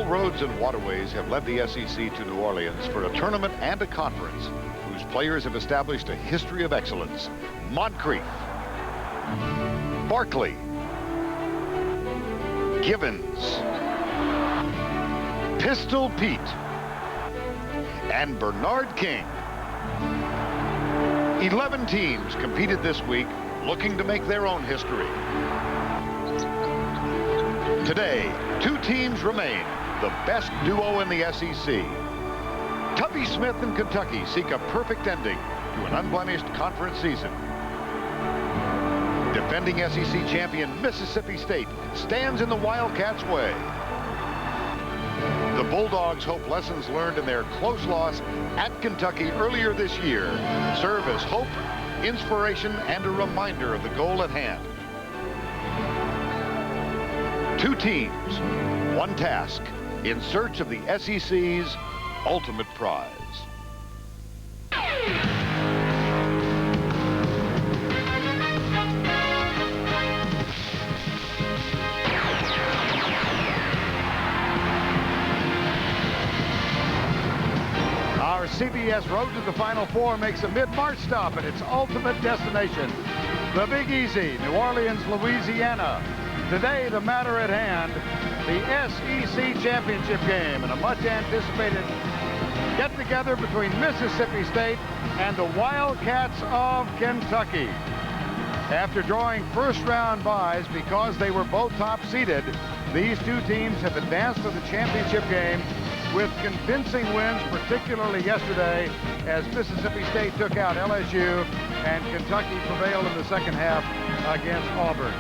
roads and waterways have led the SEC to New Orleans for a tournament and a conference whose players have established a history of excellence. Moncrief, Barkley, Givens, Pistol Pete, and Bernard King. 11 teams competed this week, looking to make their own history. Today, 2 teams remain, the best duo in the SEC. Tubby Smith and Kentucky seek a perfect ending to an unblemished conference season. Defending SEC champion Mississippi State stands in the Wildcats' way. The Bulldogs hope lessons learned in their close loss at Kentucky earlier this year serve as hope, inspiration, and a reminder of the goal at hand. 2 teams, 1 task, in search of the SEC's ultimate prize. Our CBS Road to the Final Four makes a mid-March stop at its ultimate destination, the Big Easy, New Orleans, Louisiana. Today, the matter at hand, the SEC Championship game, and a much-anticipated get-together between Mississippi State and the Wildcats of Kentucky. After drawing first-round byes because they were both top-seeded, these 2 teams have advanced to the championship game with convincing wins, particularly yesterday, as Mississippi State took out LSU and Kentucky prevailed in the second half against Auburn.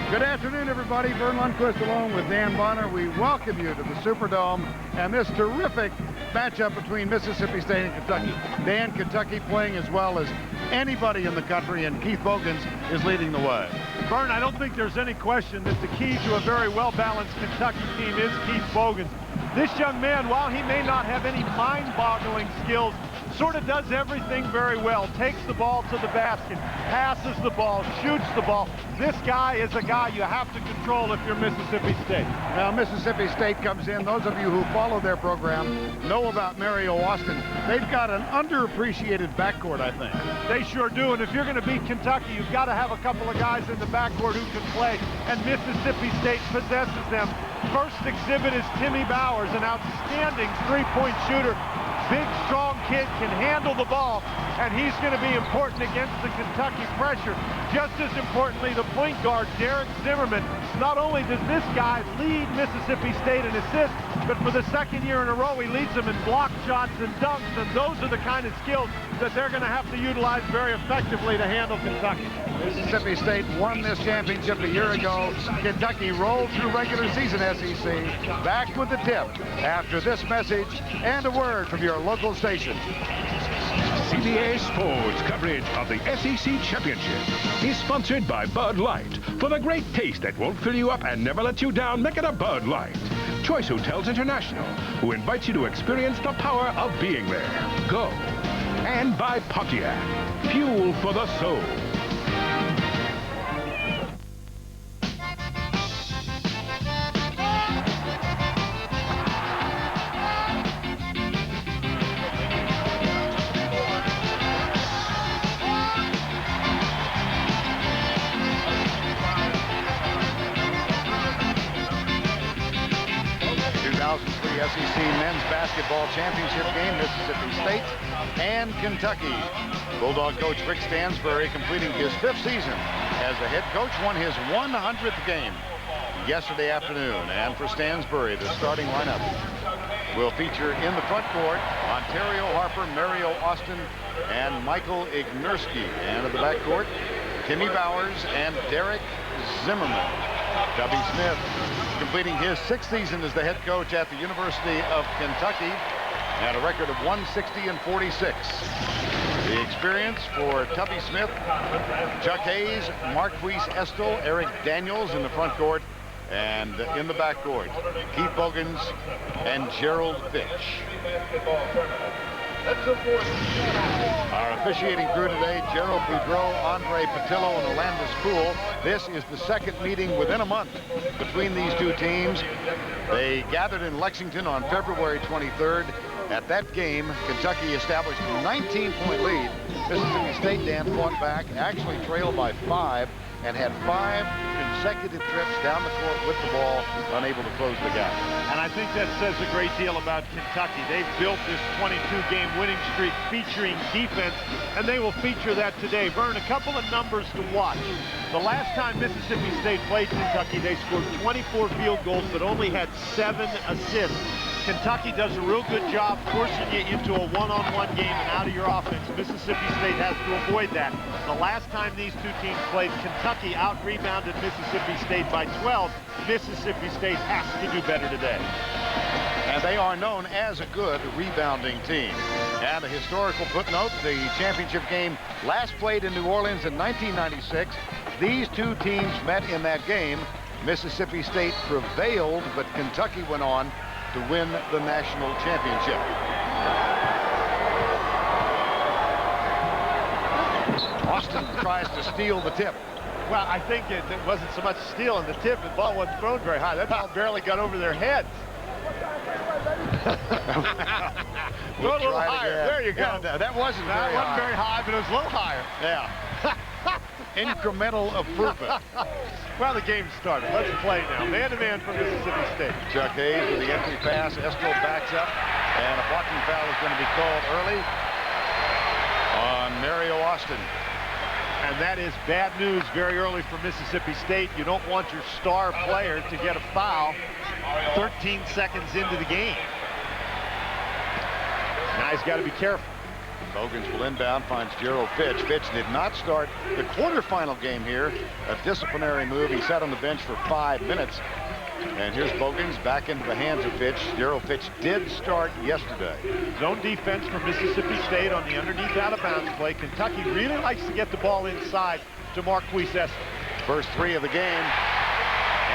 Good afternoon, everybody. Vern Lundquist along with Dan Bonner. We welcome you to the Superdome and this terrific matchup between Mississippi State and Kentucky. Dan, Kentucky playing as well as anybody in the country, and Keith Bogans is leading the way. Vern, I don't think there's any question that the key to a very well-balanced Kentucky team is Keith Bogans. This young man, while he may not have any mind-boggling skills, sort of does everything very well. Takes the ball to the basket, passes the ball, shoots the ball. This guy is a guy you have to control if you're Mississippi State. Now, Mississippi State comes in. Those of you who follow their program know about Mario Austin. They've got an underappreciated backcourt, I think. They sure do, and if you're going to beat Kentucky, you've got to have a couple of guys in the backcourt who can play, and Mississippi State possesses them. First exhibit is Timmy Bowers, an outstanding three-point shooter. Big, strong kid, can handle the ball, and he's going to be important against the Kentucky pressure. Just as importantly, the point guard, Derek Zimmerman. Not only does this guy lead Mississippi State in assists, but for the second year in a row, he leads them in block shots and dunks, and those are the kind of skills that they're going to have to utilize very effectively to handle Kentucky. Mississippi State won this championship a year ago. Kentucky rolled through regular season SEC. Back with the tip after this message and a word from your local station. CBS Sports coverage of the SEC Championship is sponsored by Bud Light. For the great taste that won't fill you up and never let you down, make it a Bud Light. Choice Hotels International, who invites you to experience the power of being there. Go. And by Pontiac, fuel for the soul. 2003 SEC Men's Basketball Championship game, Mississippi State and Kentucky. Bulldog coach Rick Stansbury, completing his 5th season as the head coach, won his 100th game yesterday afternoon. And for Stansbury, the starting lineup will feature in the front court Ontario Harper, Mario Austin, and Michael Ignerski. And at the back court, Timmy Bowers and Derek Zimmerman. Tubby Smith completing his 6th season as the head coach at the University of Kentucky, and a record of 160-46. The experience for Tubby Smith, Chuck Hayes, Marquise Estel, Eric Daniels in the front court, and in the back court, Keith Bogans and Gerald Fitch. Our officiating crew today, Gerald Boudreau, Andre Patillo, and Alandis Poole. This is the second meeting within a month between these two teams. They gathered in Lexington on February 23rd. At that game, Kentucky established a 19-point lead. Mississippi State, Dan, fought back, actually trailed by 5, and had 5 consecutive trips down the court with the ball, unable to close the gap. And I think that says a great deal about Kentucky. They've built this 22-game winning streak featuring defense, and they will feature that today. Vern, a couple of numbers to watch. The last time Mississippi State played Kentucky, they scored 24 field goals but only had 7 assists. Kentucky does a real good job forcing you into a one-on-one game and out of your offense. Mississippi State has to avoid that. The last time these two teams played, Kentucky out-rebounded Mississippi State by 12. Mississippi State has to do better today. And they are known as a good rebounding team. And a historical footnote, the championship game last played in New Orleans in 1996. These two teams met in that game. Mississippi State prevailed, but Kentucky went on to win the national championship. Austin tries to steal the tip. Well, I think it wasn't so much stealing the tip. The ball wasn't thrown very high. That ball barely got over their heads. Go a little higher. There you go. Yeah, that wasn't very high, but it was a little higher. Yeah. Incremental improvement. Well, the game started. Let's play now. Man-to-man for Mississippi State. Chuck Hayes with the entry pass. Estill backs up, and a blocking foul is going to be called early on Mario Austin. And that is bad news very early for Mississippi State. You don't want your star player to get a foul 13 seconds into the game. Now he's got to be careful. Bogans will inbound, finds Gerald Fitch. Fitch did not start the quarterfinal game here. A disciplinary move. He sat on the bench for 5 minutes. And here's Bogans back into the hands of Fitch. Gerald Fitch did start yesterday. Zone defense for Mississippi State on the underneath out-of-bounds play. Kentucky really likes to get the ball inside to Marquise Estill. First 3 of the game.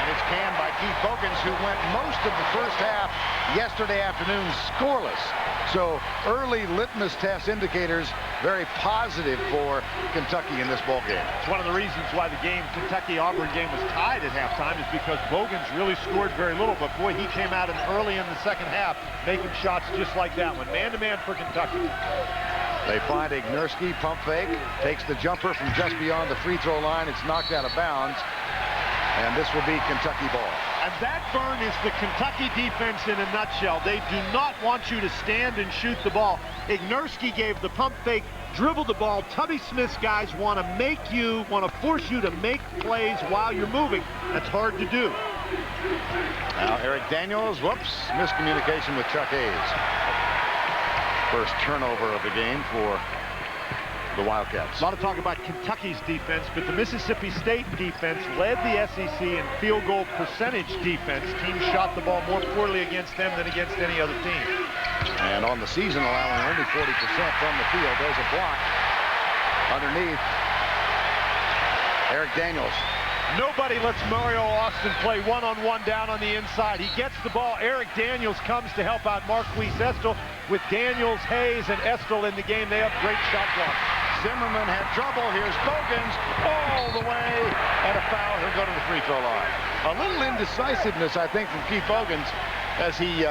And it's canned by Keith Bogans, who went most of the first half yesterday afternoon scoreless. So early litmus test indicators very positive for Kentucky in this ball game. It's one of the reasons why the Kentucky-Auburn game was tied at halftime, is because Bogans really scored very little, but boy, he came out early in the second half making shots just like that one. Man-to-man for Kentucky. They find Ignerski, pump fake, takes the jumper from just beyond the free throw line. It's knocked out of bounds, and this will be Kentucky ball. And that, Vern, is the Kentucky defense in a nutshell. They do not want you to stand and shoot the ball. Ignerski gave the pump fake, dribbled the ball. Tubby Smith's guys want to force you to make plays while you're moving. That's hard to do. Now Eric Daniels, miscommunication with Chuck Hayes. First turnover of the game for the Wildcats. A lot of talk about Kentucky's defense, but the Mississippi State defense led the SEC in field goal percentage defense. Teams shot the ball more poorly against them than against any other team. And on the season, allowing only 40% from the field. There's a block underneath. Eric Daniels. Nobody lets Mario Austin play one-on-one down on the inside. He gets the ball. Eric Daniels comes to help out Marquise Estill. With Daniels, Hayes, and Estill in the game, they have great shot blocks. Zimmerman had trouble. Here's Bogans all the way, and a foul. He'll go to the free throw line. A little indecisiveness, I think, from Keith Bogans as he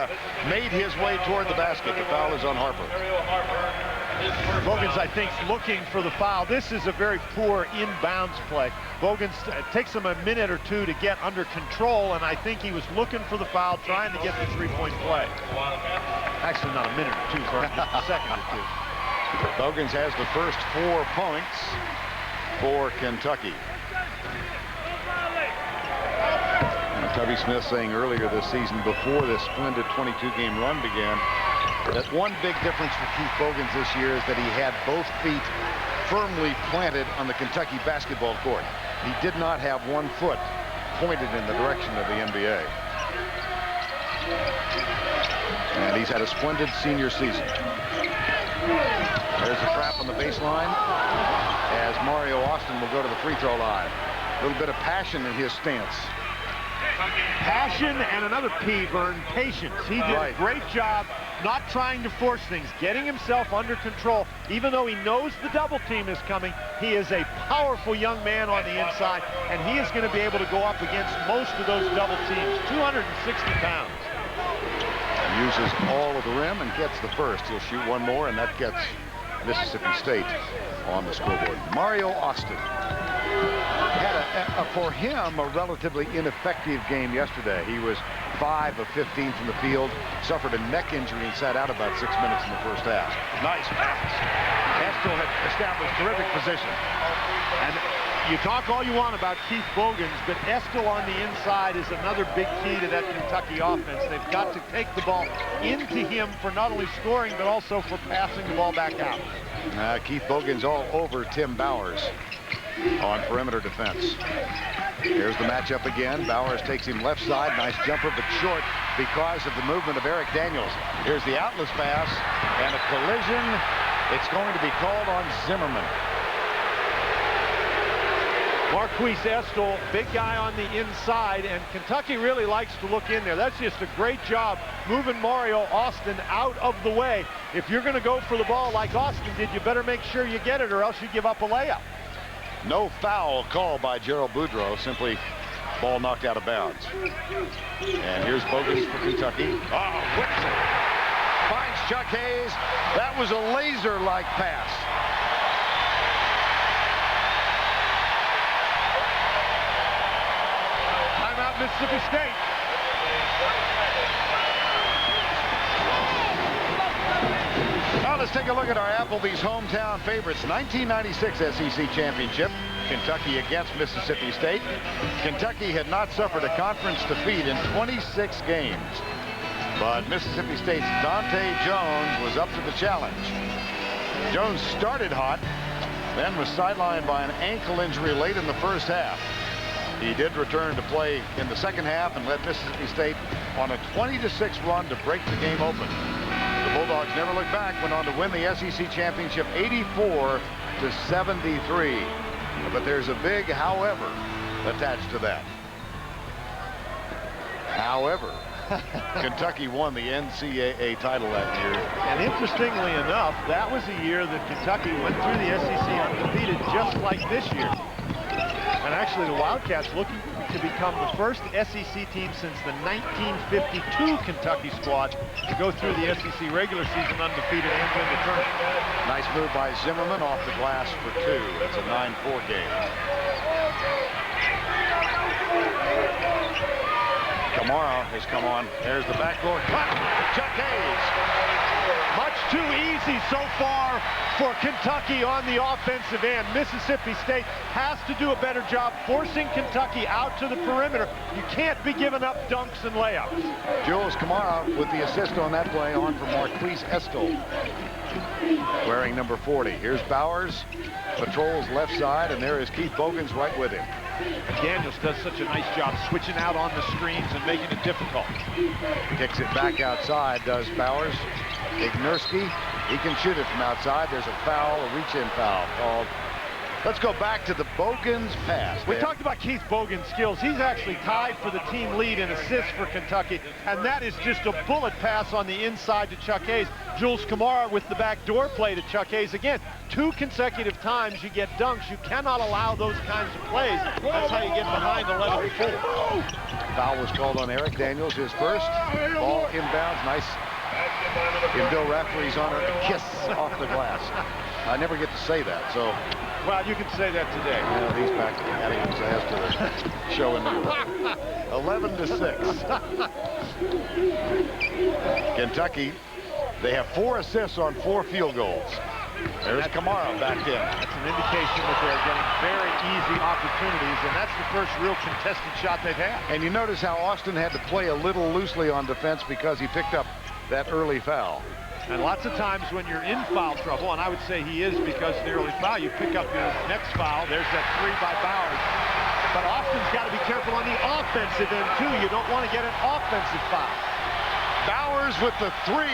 made his way toward the basket. The foul is on Harper. Bogans, I think, looking for the foul. This is a very poor inbounds play. Bogans takes him a minute or two to get under control, and I think he was looking for the foul, trying to get the three-point play. Actually, not a minute or two, but a second or two. Bogans has the first 4 points for Kentucky. And Tubby Smith saying earlier this season, before this splendid 22-game run began, that one big difference for Keith Bogans this year is that he had both feet firmly planted on the Kentucky basketball court. He did not have one foot pointed in the direction of the NBA. And he's had a splendid senior season. There's a trap on the baseline as Mario Austin will go to the free throw line. A little bit of passion in his stance. Passion and another P, Vern, patience. He did a great job not trying to force things, getting himself under control. Even though he knows the double team is coming, he is a powerful young man on the inside, and he is going to be able to go up against most of those double teams. 260 pounds. Uses all of the rim and gets the first. He'll shoot one more, and that gets Mississippi State on the scoreboard. Mario Austin had, for him, a relatively ineffective game yesterday. He was 5 of 15 from the field, suffered a neck injury and sat out about 6 minutes in the first half. Nice pass. Estel had established terrific position. And you talk all you want about Keith Bogans, but Estel on the inside is another big key to that Kentucky offense. They've got to take the ball into him for not only scoring, but also for passing the ball back out. Keith Bogans all over Tim Bowers on perimeter defense. Here's the matchup again. Bowers takes him left side. Nice jumper, but short because of the movement of Eric Daniels. Here's the outless pass, and a collision. It's going to be called on Zimmerman. Marquise Estel, big guy on the inside, and Kentucky really likes to look in there. That's just a great job moving Mario Austin out of the way. If you're going to go for the ball like Austin did, you better make sure you get it, or else you give up a layup. No foul called by Gerald Boudreaux, simply ball knocked out of bounds. And here's Bogans for Kentucky. Whips it. Finds Chuck Hayes. That was a laser-like pass. Timeout, Mississippi State. Now let's take a look at our Applebee's hometown favorites. 1996 SEC Championship. Kentucky against Mississippi State. Kentucky had not suffered a conference defeat in 26 games. But Mississippi State's Dante Jones was up to the challenge. Jones started hot, then was sidelined by an ankle injury late in the first half. He did return to play in the second half and led Mississippi State on a 20-6 run to break the game open. The Bulldogs never looked back, went on to win the SEC Championship 84-73. But there's a big however attached to that. However, Kentucky won the NCAA title that year. And interestingly enough, that was a year that Kentucky went through the SEC undefeated, just like this year. And actually, the Wildcats looking to become the first SEC team since the 1952 Kentucky squad to go through the SEC regular season undefeated and win the tournament. Nice move by Zimmerman off the glass for 2. It's a 9-4 game. Kamara has come on. There's the backdoor cut. Chuck Hayes. Much too easy so far for Kentucky on the offensive end. Mississippi State has to do a better job forcing Kentucky out to the perimeter. You can't be giving up dunks and layups. Jules Kamara with the assist on that play on for Marquise Estel, wearing number 40. Here's Bowers, patrols left side, and there is Keith Bogans right with him. Daniels does such a nice job switching out on the screens and making it difficult. Kicks it back outside, does Bowers. Ignerski, he can shoot it from outside. There's a foul, a reach-in foul called. Let's go back to the Bogans pass. We talked about Keith Bogans' skills. He's actually tied for the team lead in assists for Kentucky, and that is just a bullet pass on the inside to Chuck Hayes. Jules Kamara with the backdoor play to Chuck Hayes. Again, 2 consecutive times you get dunks. You cannot allow those kinds of plays. That's how you get behind 11-4. Foul was called on Eric Daniels, his first. Ball inbounds, nice. In Bill Raftery's honor, a kiss off the glass. I never get to say that, so. Well, you can say that today. Well, he's back adding his ass to the show in New York. 11-6. Kentucky, they have 4 assists on 4 field goals. There's Kamara back in. That's an indication that they're getting very easy opportunities, and that's the first real contested shot they've had. And you notice how Austin had to play a little loosely on defense because he picked up that early foul. And lots of times when you're in foul trouble, and I would say he is because of the early foul, you pick up your next foul. There's that 3 by Bowers. But Austin's got to be careful on the offensive end, too. You don't want to get an offensive foul. Bowers with the 3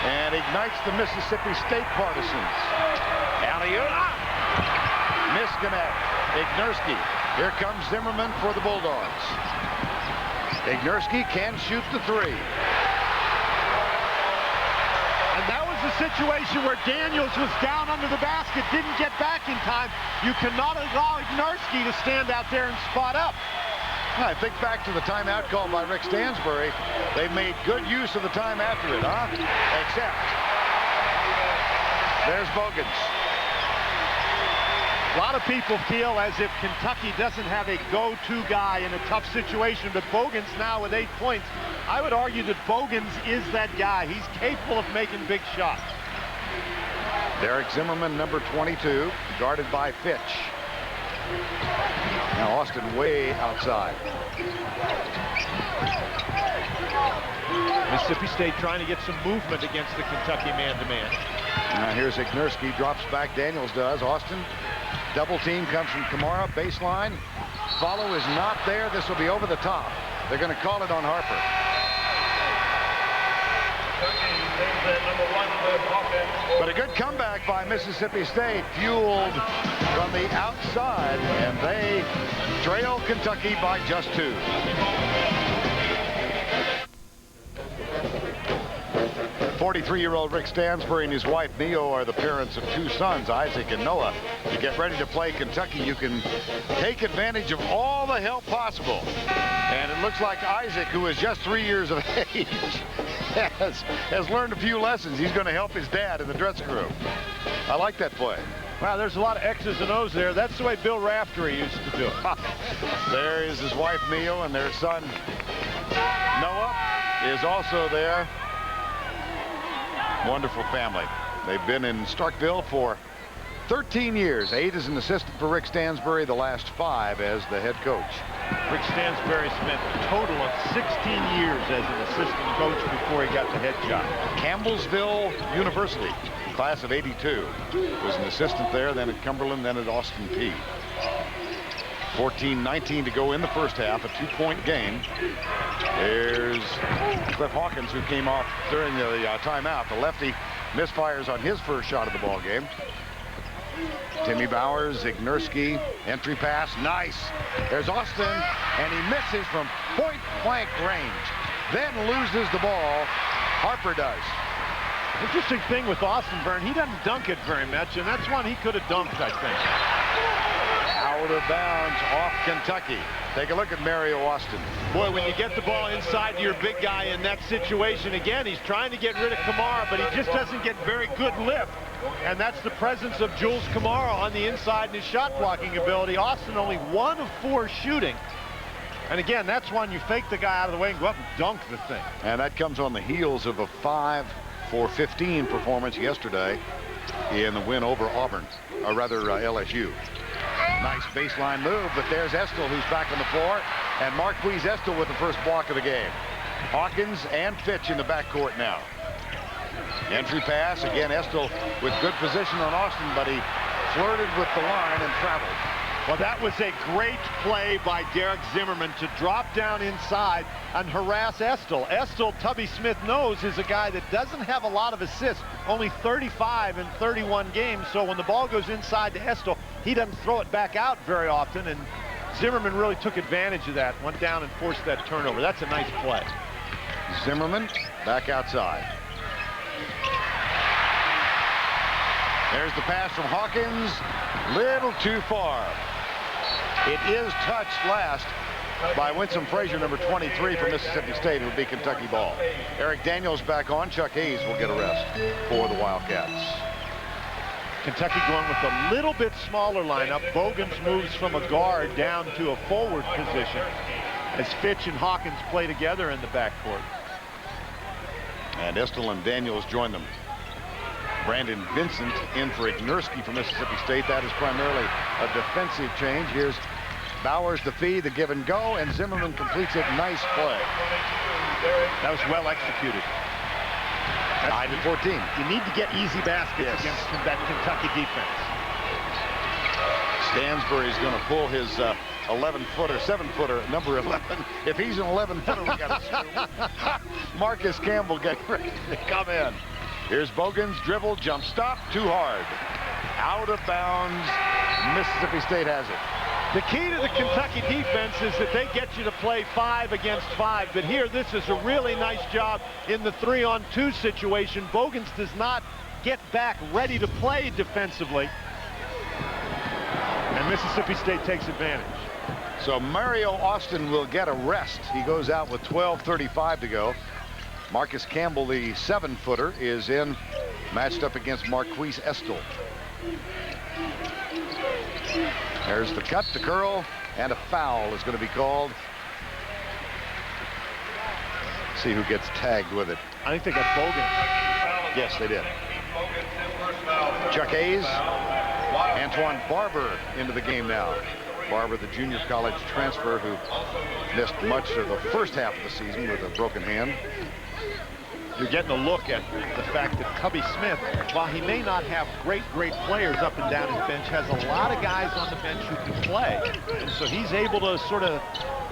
and ignites the Mississippi State partisans. Alley-oop. Misconnect. Ignerski. Here comes Zimmerman for the Bulldogs. Ignerski can shoot the three. And that was the situation where Daniels was down under the basket, didn't get back in time. You cannot allow Ignerski to stand out there and spot up. I think back to the timeout called by Rick Stansbury. They made good use of the time after it, huh? Except there's Bogans. A lot of people feel as if Kentucky doesn't have a go-to guy in a tough situation, but Bogans now with 8 points. I would argue that Bogans is that guy. He's capable of making big shots. Derek Zimmerman, number 22, guarded by Fitch. Now Austin way outside. Mississippi State trying to get some movement against the Kentucky man-to-man. Now here's Ignerski, drops back, Daniels does. Austin, double team comes from Kamara, baseline. Follow is not there. This will be over the top. They're going to call it on Harper. But a good comeback by Mississippi State, fueled from the outside, and they trail Kentucky by just 2. "43-year-old Rick Stansbury and his wife Neo are the parents of 2 sons, Isaac and Noah. To get ready to play Kentucky, you can take advantage of all the help possible. And it looks like Isaac, who is just 3 years of age, has learned a few lessons. He's going to help his dad in the dressing room. I like that play. Wow, there's a lot of X's and O's there. That's the way Bill Raftery used to do it. There is his wife Neo, and their son Noah is also there. Wonderful family. They've been in Starkville for 13 years. 8 as an assistant for Rick Stansbury, the last 5 as the head coach. Rick Stansbury spent a total of 16 years as an assistant coach before he got the head job. Campbellsville University, class of '82. Was an assistant there, then at Cumberland, then at Austin Peay. 14-19 to go in the first half, a 2-point game. There's Cliff Hawkins, who came off during the timeout. The lefty misfires on his first shot of the ball game. Timmy Bowers, Ignerski, entry pass, nice. There's Austin, and he misses from point-blank range. Then loses the ball. Harper does. Interesting thing with Austin, Vern, he doesn't dunk it very much, and that's one he could have dunked, I think. Out of bounds off Kentucky. Take a look at Mario Austin. Boy, when you get the ball inside to your big guy in that situation, again, he's trying to get rid of Kamara, but he just doesn't get very good lift. And that's the presence of Jules Kamara on the inside and his shot blocking ability. Austin only 1 of 4 shooting. And again, that's one you fake the guy out of the way and go up and dunk the thing. And that comes on the heels of a 5-for-15 performance yesterday in the win over Auburn, or rather LSU. Nice baseline move, but there's Estill, who's back on the floor, and Marquise Estill with the first block of the game. Hawkins and Fitch in the backcourt now. Entry pass, again Estill with good position on Austin, but he flirted with the line and traveled. Well, that was a great play by Derek Zimmerman to drop down inside and harass Estill. Estill, Tubby Smith knows, is a guy that doesn't have a lot of assists, only 35 in 31 games. So when the ball goes inside to Estill, he doesn't throw it back out very often. And Zimmerman really took advantage of that, went down and forced that turnover. That's a nice play. Zimmerman back outside. There's the pass from Hawkins. Little too far. It is touched last by Winsome Frazier, number 23 from Mississippi State. It would be Kentucky ball. Eric Daniels back on. Chuck Hayes will get a rest for the Wildcats. Kentucky going with a little bit smaller lineup. Bogans moves from a guard down to a forward position as Fitch and Hawkins play together in the backcourt. And Estill and Daniels join them. Brandon Vincent in for Ignerski from Mississippi State. That is primarily a defensive change. Here's Bowers to feed, the give and go, and Zimmerman completes it. Nice play. That was well executed. 9-14. You need to get easy baskets against that Kentucky defense. Stansbury's going to pull his 11-footer, 7-footer, number 11. If he's an 11-footer, we got to assume Marcus Campbell getting ready to come in. Here's Bogans, dribble, jump stop, too hard. Out of bounds. Mississippi State has it. The key to the Kentucky defense is that they get you to play 5 against 5. But here, this is a really nice job in the 3-on-2 situation. Bogans does not get back ready to play defensively. And Mississippi State takes advantage. So Mario Austin will get a rest. He goes out with 12:35 to go. Marcus Campbell, the 7-footer, is in, matched up against Marquise Estel. There's the cut, the curl, and a foul is going to be called. See who gets tagged with it. I think they got Bogans. Yes, they did. Chuck Hayes, Antoine Barber into the game now. Barber, the junior college transfer who missed much of the first half of the season with a broken hand. You're getting a look at the fact that Tubby Smith, while he may not have great players up and down his bench, has a lot of guys on the bench who can play. And so he's able to sort of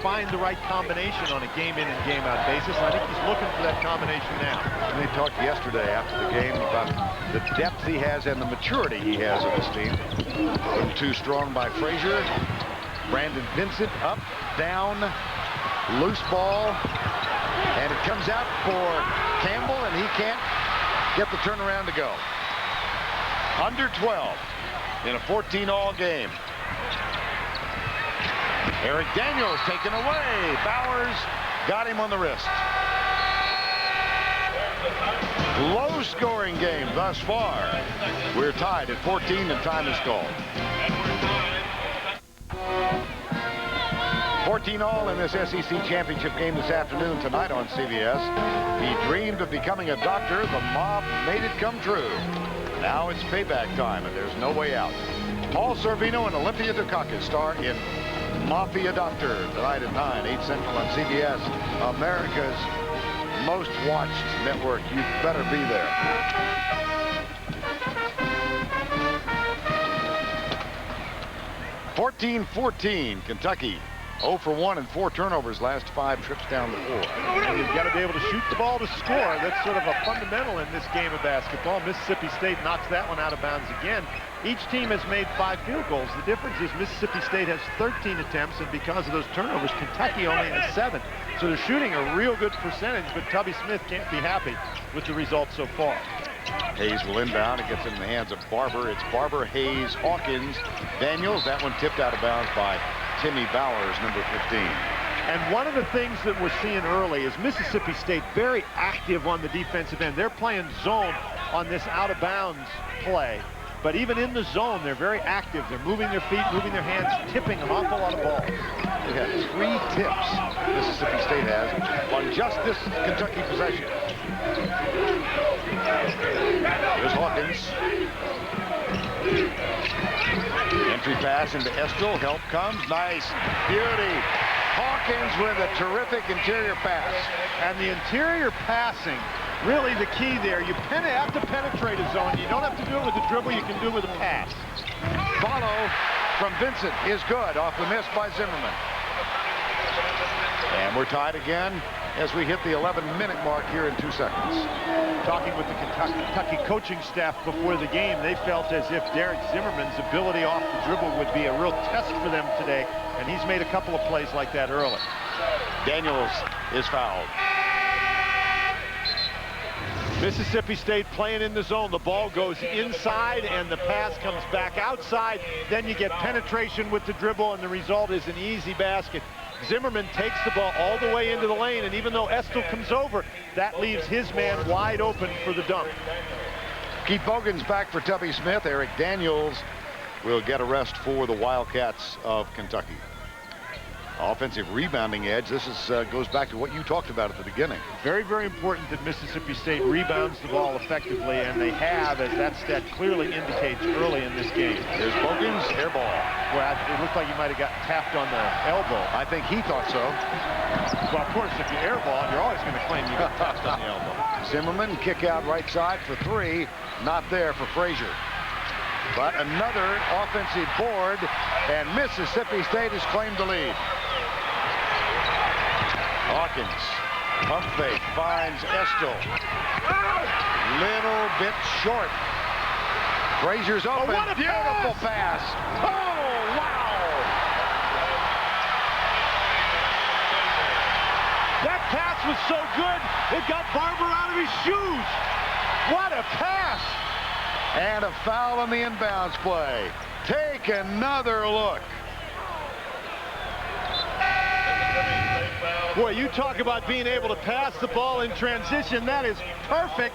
find the right combination on a game-in and game-out basis. And I think he's looking for that combination now. And they talked yesterday after the game about the depth he has and the maturity he has on his team. Too strong by Frazier. Brandon Vincent up, down, loose ball. And it comes out for Campbell, and he can't get the turnaround to go. Under 12 in a 14-all game. Eric Daniels taken away. Bowers got him on the wrist. Low-scoring game thus far. We're tied at 14 and time is called. 14-all in this SEC championship game this afternoon tonight on CBS. He dreamed of becoming a doctor. The mob made it come true. Now it's payback time, and there's no way out. Paul Sorvino and Olympia Dukakis star in Mafia Doctor tonight at 9, 8 Central on CBS, America's most watched network. You better be there. (14-14) Kentucky 0 for 1 and 4 turnovers last 5 trips down the floor. You've got to be able to shoot the ball to score. That's sort of a fundamental in this game of basketball. Mississippi State knocks that one out of bounds again. Each team has made 5 field goals. The difference is Mississippi State has 13 attempts, and because of those turnovers, Kentucky only has 7. So they're shooting a real good percentage, but Tubby Smith can't be happy with the results so far. Hayes will inbound. It gets in the hands of Barber. It's Barber, Hayes, Hawkins, Daniels. That one tipped out of bounds by Timmy Bowers, number 15. And one of the things that we're seeing early is Mississippi State very active on the defensive end. They're playing zone on this out-of-bounds play. But even in the zone, they're very active. They're moving their feet, moving their hands, tipping an awful lot of balls. They have 3 tips, Mississippi State has, on just this Kentucky possession. Here's Hawkins. Entry pass into Estel. Help comes. Nice. Beauty. Hawkins with a terrific interior pass. And the interior passing, really the key there. You have to penetrate a zone. You don't have to do it with a dribble. You can do it with a pass. Follow from Vincent is good. Off the miss by Zimmerman. And we're tied again as we hit the 11-minute mark here in 2 seconds. Talking with the Kentucky coaching staff before the game, they felt as if Derek Zimmerman's ability off the dribble would be a real test for them today, and he's made a couple of plays like that early. Daniels is fouled. Mississippi State playing in the zone. The ball goes inside and the pass comes back outside. Then you get penetration with the dribble, and the result is an easy basket. Zimmerman takes the ball all the way into the lane, and even though Estel comes over, that leaves his man wide open for the dunk. Keith Bogan's back for Tubby Smith. Eric Daniels will get a rest for the Wildcats of Kentucky. Offensive rebounding edge. This is goes back to what you talked about at the beginning. Very, very important that Mississippi State rebounds the ball effectively, and they have, as that stat clearly indicates early in this game. Here's Bogan's air ball. Well, it looked like you might have gotten tapped on the elbow. I think he thought so. Well, of course, if you airball, you're always going to claim you got tapped on the elbow. Zimmerman kick out right side for 3. Not there for Frazier. But another offensive board, and Mississippi State has claimed the lead. Hawkins, pump fake, finds Estel. Little bit short. Frazier's open. Oh, what a beautiful pass. Oh, wow. pass was so good, it got Barber out of his shoes. What a pass! And a foul on the inbounds play. Take another look. Boy, you talk about being able to pass the ball in transition. That is perfect.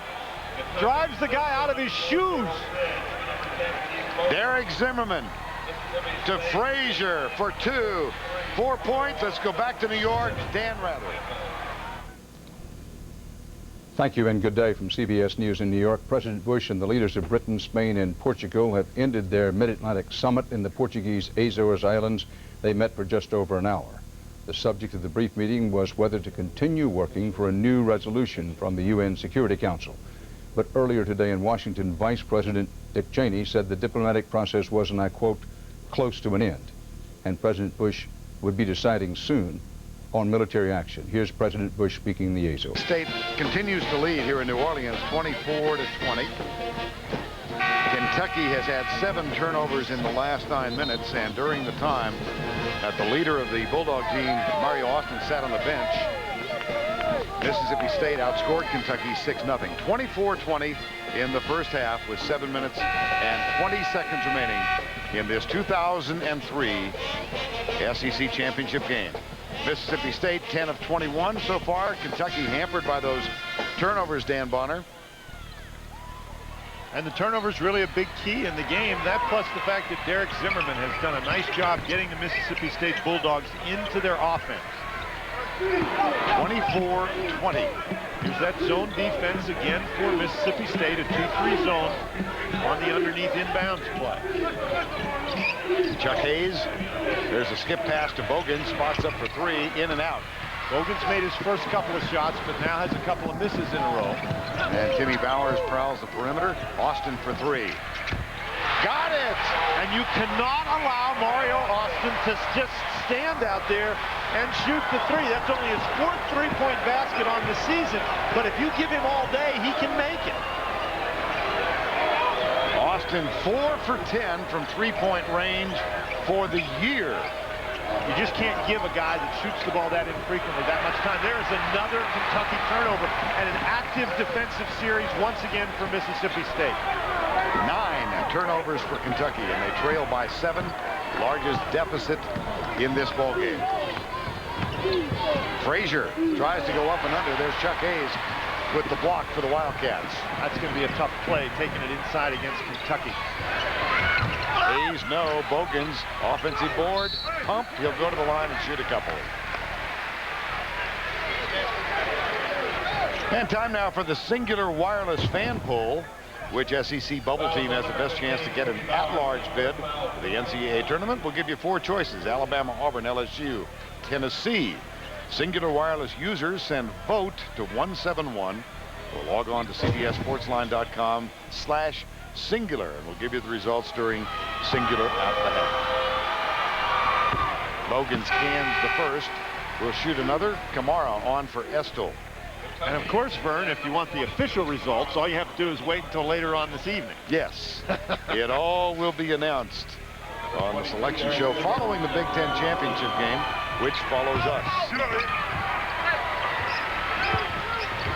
Drives the guy out of his shoes. Derek Zimmerman to Frazier for 2. 4 points. Let's go back to New York. Dan Rather. Thank you and good day from CBS News in New York. President Bush and the leaders of Britain, Spain, and Portugal have ended their Mid-Atlantic summit in the Portuguese Azores Islands. They met for just over an hour. The subject of the brief meeting was whether to continue working for a new resolution from the UN Security Council. But earlier today in Washington, Vice President Dick Cheney said the diplomatic process was, and I quote, close to an end. And President Bush would be deciding soon on military action. Here's President Bush speaking in the Azores. State continues to lead here in New Orleans, 24-20. Kentucky has had 7 turnovers in the last 9 minutes, and during the time that the leader of the Bulldog team, Mario Austin, sat on the bench, Mississippi State outscored Kentucky 6-0. 24-20 in the first half with 7 minutes and 20 seconds remaining in this 2003 SEC championship game. Mississippi State 10 of 21 so far. Kentucky hampered by those turnovers, Dan Bonner. And the turnover's really a big key in the game. That plus the fact that Derek Zimmerman has done a nice job getting the Mississippi State Bulldogs into their offense. 24-20. Here's that zone defense again for Mississippi State, a 2-3 zone on the underneath inbounds play. Chuck Hayes, there's a skip pass to Bogan, spots up for 3, in and out. Bogan's made his first couple of shots, but now has a couple of misses in a row. And Timmy Bowers prowls the perimeter. Austin for 3. Got it! And you cannot allow Mario Austin to just stand out there and shoot the 3. That's only his 4th three-point basket on the season, but if you give him all day, he can make it. Austin 4 for 10 from three-point range for the year. You just can't give a guy that shoots the ball that infrequently that much time. There is another Kentucky turnover and an active defensive series once again for Mississippi State. 9 turnovers for Kentucky, and they trail by 7, largest deficit in this ball game. Frazier tries to go up and under. There's Chuck Hayes with the block for the Wildcats. That's going to be a tough play, taking it inside against Kentucky. Hayes, no. Bogan's offensive board, pump. He'll go to the line and shoot a couple. And time now for the Singular Wireless fan poll. Which SEC bubble team has the best chance to get an at-large bid for the NCAA tournament? We'll give you 4 choices: Alabama, Auburn, LSU, Tennessee. Singular Wireless users send vote to 171 or log on to cbssportsline.com/singular, and we'll give you the results during Singular Out the Hat. Bogan's cans the first. We'll shoot another. Kamara on for Estill. And of course, Vern, if you want the official results, all you have to do is wait until later on this evening. Yes, it all will be announced on the selection show following the Big Ten championship game, which follows us.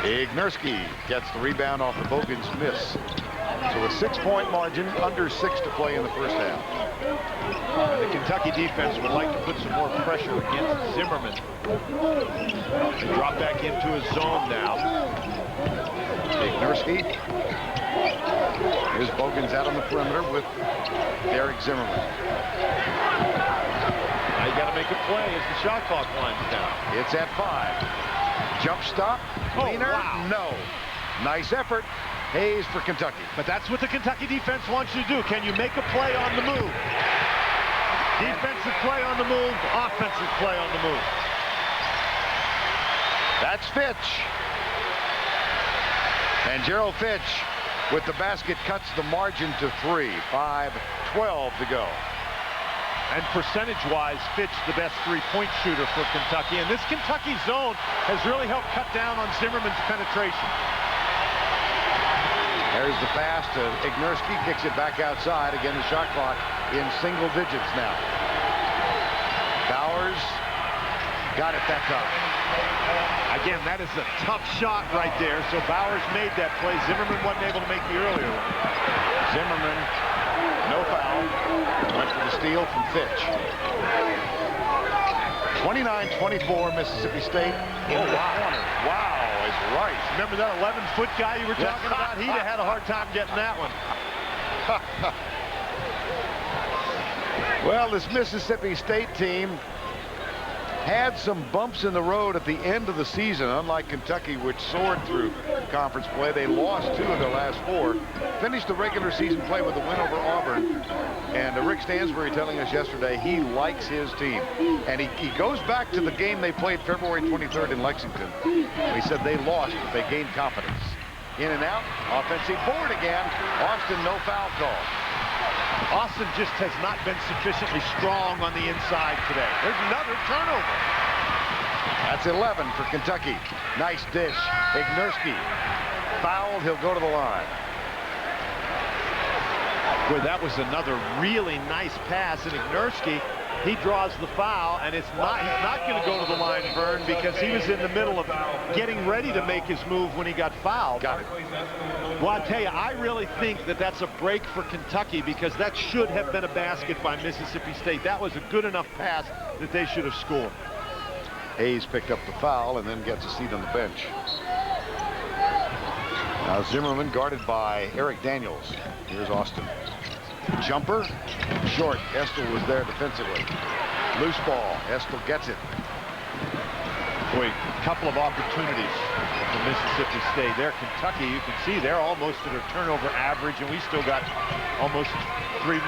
Ignerski gets the rebound off the Bogan's miss. So a 6-point margin, under 6 to play in the first half. And the Kentucky defense would like to put some more pressure against Zimmerman. And drop back into his zone now. Ignerski. Here's Bogan's out on the perimeter with Derek Zimmerman. Now you got to make a play as the shot clock winds down. It's at 5. Jump stop. Cleaner. Oh, wow. No. Nice effort. Hayes for Kentucky. But that's what the Kentucky defense wants you to do. Can you make a play on the move? Defensive play on the move, offensive play on the move. That's Fitch. And Gerald Fitch with the basket cuts the margin to 3. 5:12 to go. And percentage-wise, Fitch the best three-point shooter for Kentucky. And this Kentucky zone has really helped cut down on Zimmerman's penetration. There's the pass to Ignerski, kicks it back outside. Again, the shot clock in single digits now. Bowers Got it that time. Again, that is a tough shot right there. So Bowers made that play. Zimmerman wasn't able to make the earlier one. Zimmerman, no foul. Went for the steal from Fitch. 29-24, Mississippi State in the corner. Wow, is right. Remember that 11-foot guy you were talking about? He'd have had a hard time getting that one. Well, this Mississippi State team had some bumps in the road at the end of the season, unlike Kentucky, which soared through conference play. They lost 2 of their last 4, finished the regular season play with a win over Auburn. And Rick Stansbury telling us yesterday he likes his team. And he goes back to the game they played February 23rd in Lexington. He said they lost, but they gained confidence. In and out, offensive board again. Austin, no foul call. Austin just has not been sufficiently strong on the inside today. There's another turnover. That's 11 for Kentucky. Nice dish. Ignerski fouled. He'll go to the line. Boy, that was another really nice pass. And Ignerski, he draws the foul, and he's not going to go to the line, Vern, because he was in the middle of getting ready to make his move when he got fouled. Got it. Well, I tell you, I really think that that's a break for Kentucky, because that should have been a basket by Mississippi State. That was a good enough pass that they should have scored. Hayes picked up the foul and then gets a seat on the bench. Now Zimmerman guarded by Eric Daniels. Here's Austin. Jumper, short. Estel was there defensively. Loose ball. Estel gets it. Boy, a couple of opportunities for Mississippi State. There, Kentucky, you can see they're almost at a turnover average, and we still got almost 3.5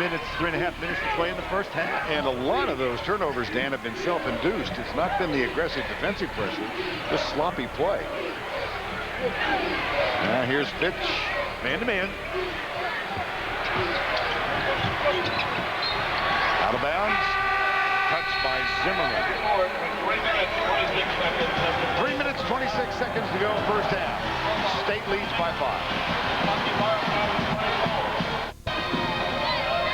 minutes to play in the first half. And a lot of those turnovers, Dan, have been self-induced. It's not been the aggressive defensive pressure, just sloppy play. Now here's Fitch. Man-to-man. Out of bounds. Touched by Zimmerman. 3 minutes, 26 seconds to go, first half. State leads by 5.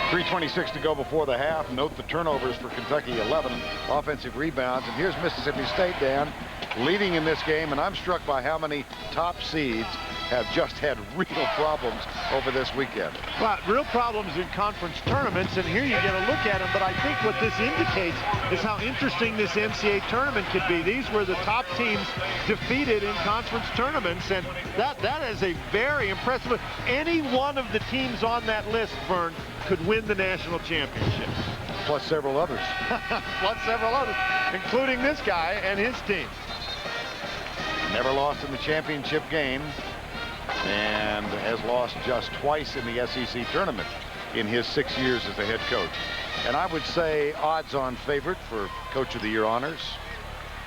3:26 to go before the half. Note the turnovers for Kentucky, 11 offensive rebounds. And here's Mississippi State, Dan, leading in this game. And I'm struck by how many top seeds have just had real problems over this weekend. Well, real problems in conference tournaments, and here you get a look at them, but I think what this indicates is how interesting this NCAA tournament could be. These were the top teams defeated in conference tournaments, and that is a very impressive. Any one of the teams on that list, Vern, could win the national championship. Plus several others. Plus several others, including this guy and his team. Never lost in the championship game, and has lost just twice in the SEC tournament in his 6 years as a head coach. And I would say odds-on favorite for Coach of the Year honors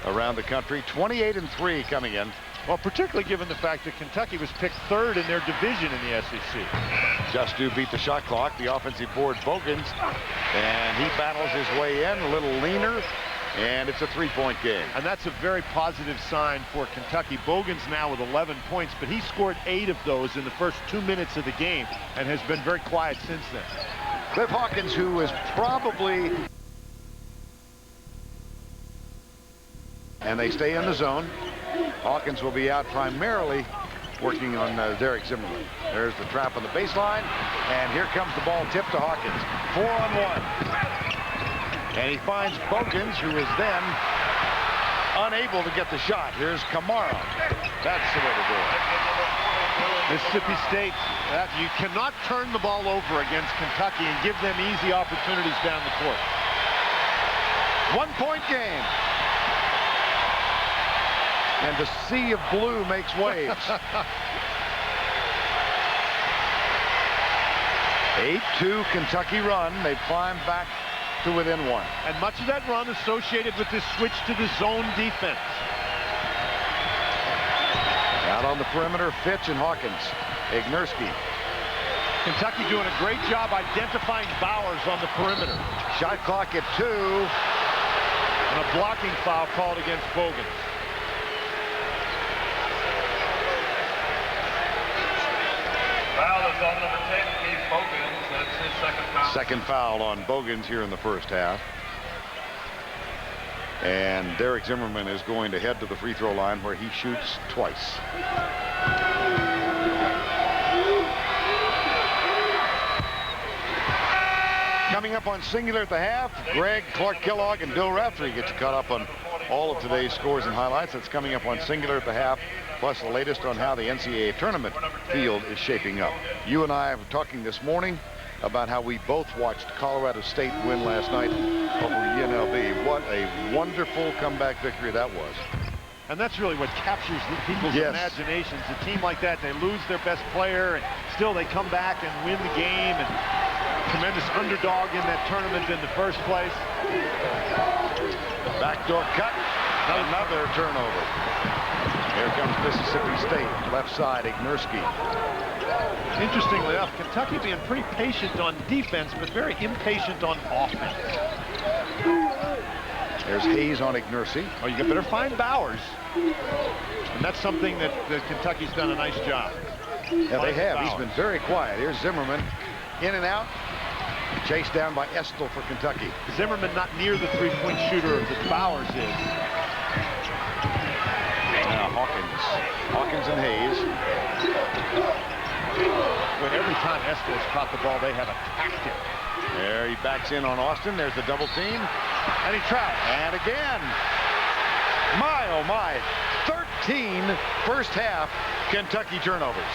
around the country. 28-3 coming in. Well, particularly given the fact that Kentucky was picked 3rd in their division in the SEC. Just to beat the shot clock, the offensive board, Bogans, and he battles his way in, a little leaner. And it's a 3-point game. And that's a very positive sign for Kentucky. Bogans now with 11 points, but he scored 8 of those in the first 2 minutes of the game and has been very quiet since then. Cliff Hawkins, who is probably... And they stay in the zone. Hawkins will be out primarily working on Derek Zimmerman. There's the trap on the baseline, and here comes the ball tipped to Hawkins. 4-on-1. And he finds Bogans, who is then unable to get the shot. Here's Kamara. That's the way to do it. Mississippi State, you cannot turn the ball over against Kentucky and give them easy opportunities down the court. 1-point game. And the sea of blue makes waves. 8-2 Kentucky run. They climb back to within 1. And much of that run associated with this switch to the zone defense. Out on the perimeter, Fitch and Hawkins. Ignerski. Kentucky doing a great job identifying Bowers on the perimeter. Shot clock at 2. And a blocking foul called against Bogans. Foul is on number 10, Keith Bogans. That's his second foul. Second foul on Bogans here in the first half. And Derek Zimmerman is going to head to the free throw line where he shoots twice. Coming up on Singular at the half, Greg, Clark Kellogg, and Bill Raftery get you caught up on all of today's scores and highlights. That's coming up on Singular at the half, plus the latest on how the NCAA tournament field is shaping up. You and I were talking this morning about how we both watched Colorado State win last night over UNLV. What a wonderful comeback victory that was. And that's really what captures the people's imaginations. A team like that, they lose their best player, and still they come back and win the game. And tremendous underdog in that tournament in the first place. Backdoor cut, another turnover. Here comes Mississippi State, left side, Ignerski. Interestingly enough, Kentucky being pretty patient on defense, but very impatient on offense. There's Hayes on Ignerski. Oh, you better find Bowers. And that's something that Kentucky's done a nice job. Yeah, they have. He's been very quiet. Here's Zimmerman, in and out. Chased down by Estel for Kentucky. Zimmerman not near the three-point shooter that Bowers is. Now Hawkins and Hayes. When every time Estel has caught the ball, they have attacked him. There he backs in on Austin. There's the double team. And he trapped. And again. My, oh my. 13 first half Kentucky turnovers.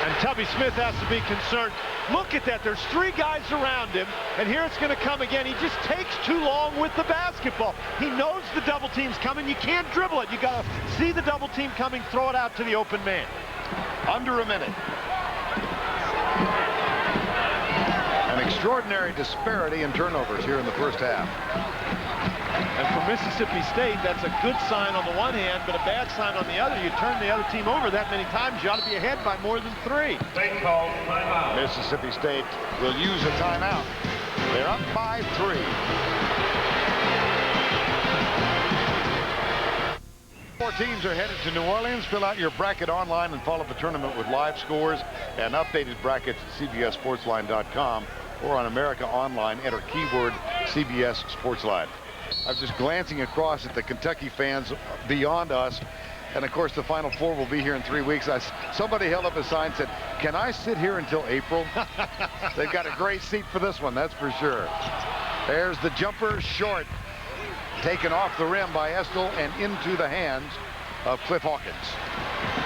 And Tubby Smith has to be concerned. Look at that. There's three guys around him, and here it's going to come again. He just takes too long with the basketball. He knows the double team's coming. You can't dribble it. You got to see the double team coming, throw it out to the open man. Under a minute. An extraordinary disparity in turnovers here in the first half. And for Mississippi State, that's a good sign on the one hand, but a bad sign on the other. You turn the other team over that many times, you ought to be ahead by more than 3. Mississippi State will use a timeout. They're up by 3. Four teams are headed to New Orleans. Fill out your bracket online and follow the tournament with live scores and updated brackets at CBSSportsline.com or on America Online. Enter keyword CBS Sportsline. I was just glancing across at the Kentucky fans beyond us. And of course, the Final Four will be here in 3 weeks. Somebody held up a sign and said, "Can I sit here until April?" They've got a great seat for this one, that's for sure. There's the jumper, short. Taken off the rim by Estel and into the hands of Cliff Hawkins.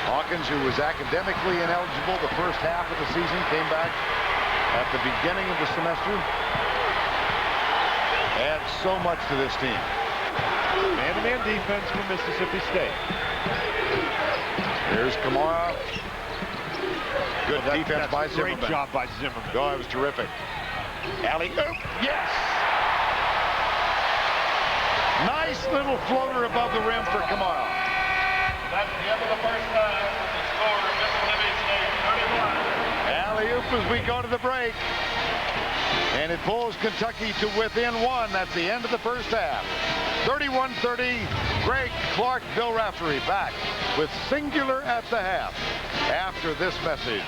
Hawkins, who was academically ineligible the first half of the season, came back at the beginning of the semester. Adds so much to this team. Man-to-man defense for Mississippi State. Here's Kamara. Good defense by Zimmerman. Great job by Zimmerman. Oh, it was terrific. Alley-oop, yes! Nice little floater above the rim for Kamara. That's the end of the first half. The score, Mississippi State 31. Alley-oop as we go to the break. And it pulls Kentucky to within 1. That's the end of the first half. 31-30. Greg, Clark, Bill Raftery back with Singular at the half after this message.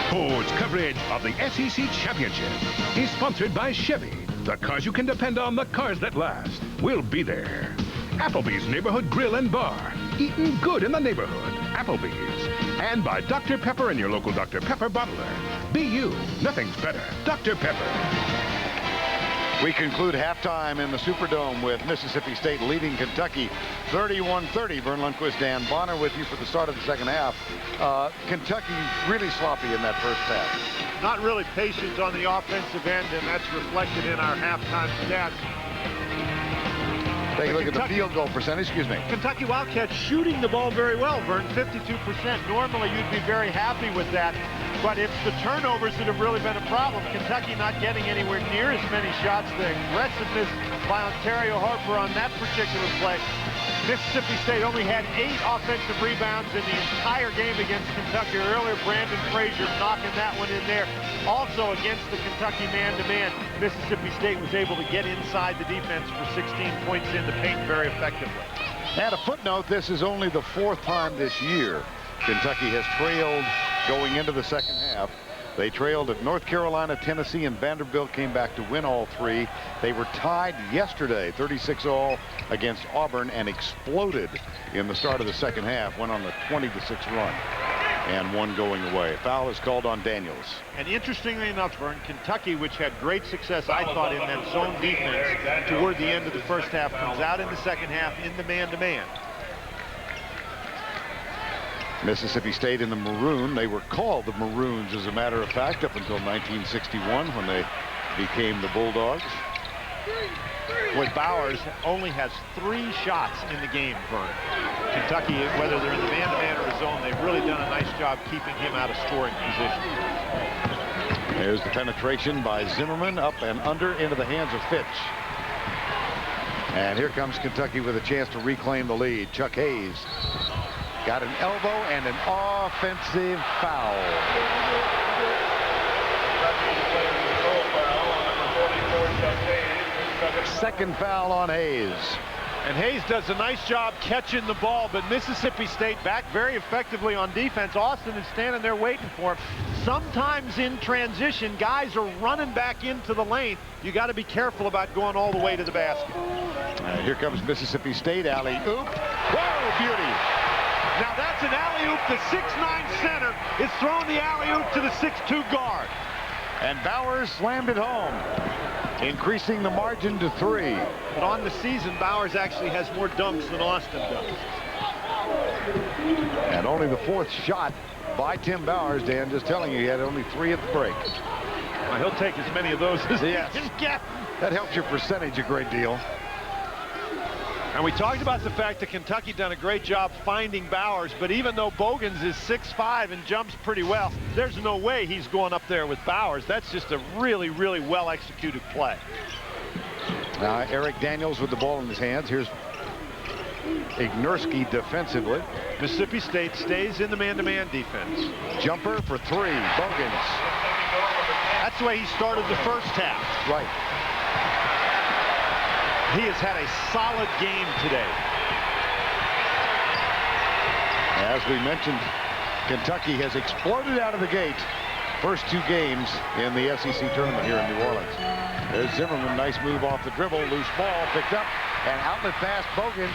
Sports coverage of the SEC Championship is sponsored by Chevy. The cars you can depend on, the cars that last. We'll be there. Applebee's Neighborhood Grill and Bar. Eating good in the neighborhood. Applebee's. And by Dr. Pepper and your local Dr. Pepper bottler. Be you. Nothing's better. Dr. Pepper. We conclude halftime in the Superdome with Mississippi State leading Kentucky 31-30. Vern Lundquist, Dan Bonner with you for the start of the second half. Kentucky really sloppy in that first half. Not really patient on the offensive end, and that's reflected in our halftime stats. Take a look at the field goal percentage. Excuse me. Kentucky Wildcats shooting the ball very well, Vern, 52%. Normally, you'd be very happy with that. But it's the turnovers that have really been a problem. Kentucky not getting anywhere near as many shots. The aggressiveness by Ontario Harper on that particular play. Mississippi State only had 8 offensive rebounds in the entire game against Kentucky. Earlier, Brandon Frazier knocking that one in there. Also against the Kentucky man-to-man, Mississippi State was able to get inside the defense for 16 points in the paint very effectively. And a footnote, this is only the 4th time this year Kentucky has trailed going into the second half. They trailed at North Carolina, Tennessee, and Vanderbilt came back to win all three. They were tied yesterday, 36-all against Auburn, and exploded in the start of the second half. Went on a 20-6 run. And one going away. Foul is called on Daniels. And interestingly enough, Vern, Kentucky, which had great success, I thought, in that zone defense toward the end of the first half, comes out in the second half in the man-to-man. Mississippi State in the maroon. They were called the Maroons, as a matter of fact, up until 1961 when they became the Bulldogs. Boy, Bowers only has 3 shots in the game, Vern. Kentucky, whether they're in the man-to-man or a zone, they've really done a nice job keeping him out of scoring position. There's the penetration by Zimmerman, up and under into the hands of Fitch. And here comes Kentucky with a chance to reclaim the lead. Chuck Hayes got an elbow and an offensive foul. Second foul on Hayes. And Hayes does a nice job catching the ball, but Mississippi State back very effectively on defense. Austin is standing there waiting for him. Sometimes in transition, guys are running back into the lane. You got to be careful about going all the way to the basket. Here comes Mississippi State alley-oop. Whoa, beauty. Now that's an alley-oop. The 6'9" center is throwing the alley-oop to the 6'2" guard. And Bowers slammed it home, increasing the margin to 3. But on the season, Bowers actually has more dunks than Austin does. And only the 4th shot by Tim Bowers. Dan just telling you, he had only 3 at the break. Well, he'll take as many of those as he Yes. can get. That helps your percentage a great deal. And we talked about the fact that Kentucky done a great job finding Bowers, but even though Bogans is 6'5" and jumps pretty well, there's no way he's going up there with Bowers. That's just a really, really well-executed play. Now Eric Daniels with the ball in his hands. Here's Ignerski defensively. Mississippi State stays in the man-to-man defense. Jumper for 3. Bogans. That's the way he started the first half. Right. He has had a solid game today. As we mentioned, Kentucky has exploded out of the gate. First 2 games in the SEC tournament here in New Orleans. There's Zimmerman, nice move off the dribble, loose ball picked up, and outlet pass, Bogans.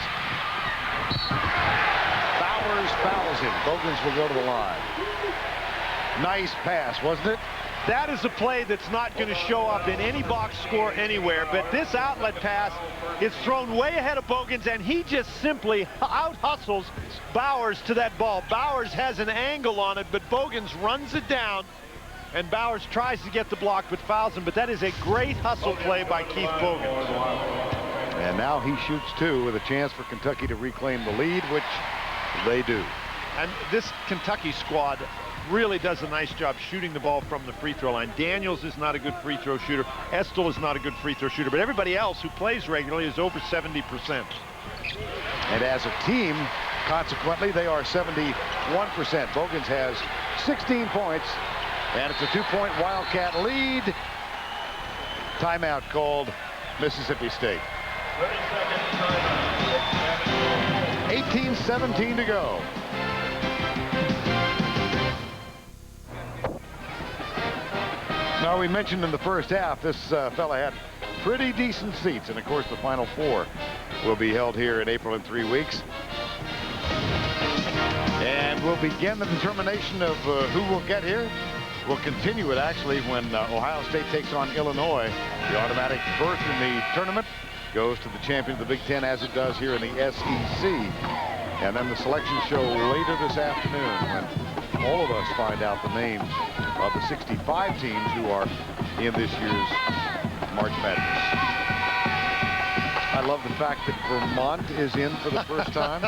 Bowers fouls him. Bogans will go to the line. Nice pass, wasn't it? That is a play that's not going to show up in any box score anywhere, but this outlet pass is thrown way ahead of Bogans, and he just simply out-hustles Bowers to that ball. Bowers has an angle on it, but Bogans runs it down, and Bowers tries to get the block but fouls him. But that is a great hustle play by Keith Bogans. And now he shoots 2 with a chance for Kentucky to reclaim the lead, which they do. And this Kentucky squad really does a nice job shooting the ball from the free throw line. Daniels is not a good free throw shooter. Estel is not a good free throw shooter, but everybody else who plays regularly is over 70%. And as a team, consequently, they are 71%. Bogans has 16 points, and it's a 2-point Wildcat lead. Timeout called Mississippi State. 18-17 to go. Now, we mentioned in the first half, this fella had pretty decent seats. And, of course, the Final Four will be held here in April in 3 weeks. And we'll begin the determination of who will get here. We'll continue it, actually, when Ohio State takes on Illinois. The automatic berth in the tournament goes to the champion of the Big Ten, as it does here in the SEC. And then the selection show later this afternoon, when all of us find out the names of the 65 teams who are in this year's March Madness. I love the fact that Vermont is in for the first time.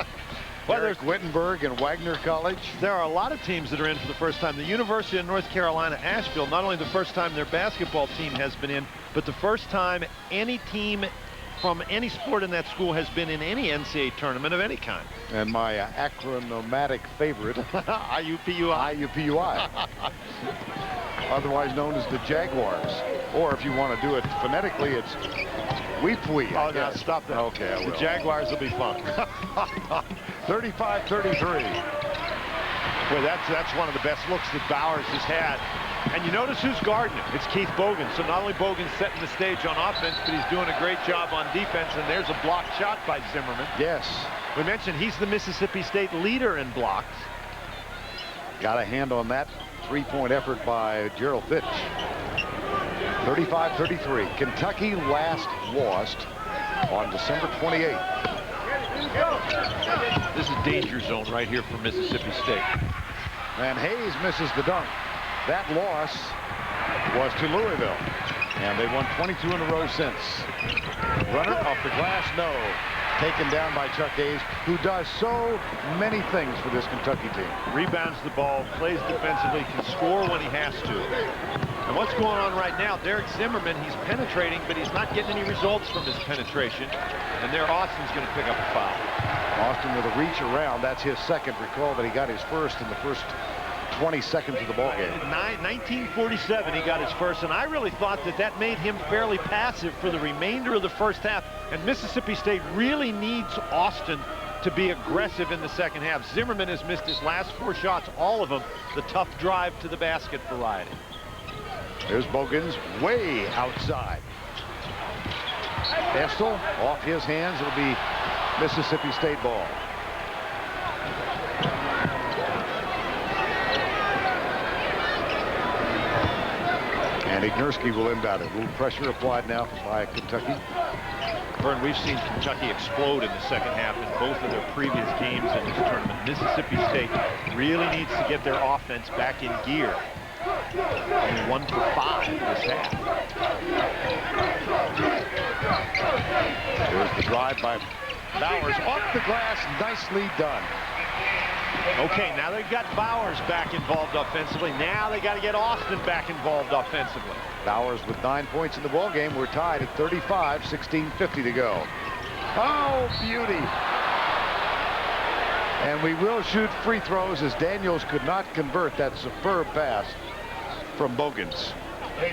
Well, Eric Wittenberg and Wagner College. There are a lot of teams that are in for the first time. The University of North Carolina, Asheville, not only the first time their basketball team has been in, but the first time any team from any sport in that school has been in any NCAA tournament of any kind. And my acronomatic favorite, IUPUI. Otherwise known as the Jaguars. Or if you want to do it phonetically, it's Weepwee. Oh, no, stop that. Okay, I will. The Jaguars will be fun. 35-33. Boy, that's one of the best looks that Bowers has had And you notice who's guarding him. It's Keith Bogan. So not only Bogan's setting the stage on offense, but he's doing a great job on defense. And there's a blocked shot by Zimmerman. Yes. We mentioned he's the Mississippi State leader in blocks. Got a hand on that three-point effort by Gerald Fitch. 35-33. Kentucky last lost on December 28th. This is danger zone right here for Mississippi State. And Hayes misses the dunk. That loss was to Louisville. And they won 22 in a row since. Runner off the glass, no. Taken down by Chuck Hayes, who does so many things for this Kentucky team. Rebounds the ball, plays defensively, can score when he has to. And what's going on right now, Derek Zimmerman, he's penetrating, but he's not getting any results from his penetration. And there Austin's going to pick up a foul. Austin with a reach around. That's his second. Recall that he got his first in the first 20 seconds of the ball game. 1947 he got his first, and I really thought that that made him fairly passive for the remainder of the first half. And Mississippi State really needs Austin to be aggressive in the second half. Zimmerman has missed his last 4 shots, all of them the tough drive to the basket variety. There's Bogans way outside. Estel off his hands. It'll be Mississippi State ball. And Ignerski will inbound it. A little pressure applied now by Kentucky. Vern, we've seen Kentucky explode in the second half in both of their previous games in this tournament. Mississippi State really needs to get their offense back in gear. Only 1 for 5 this half. There's the drive by Bowers off the glass. Nicely done. Okay, now they've got Bowers back involved offensively. Now they got to get Austin back involved offensively. Bowers with 9 points in the ball game. We're tied at 35, 16:50 to go. Oh, beauty. And we will shoot free throws as Daniels could not convert that superb pass from Bogans. Take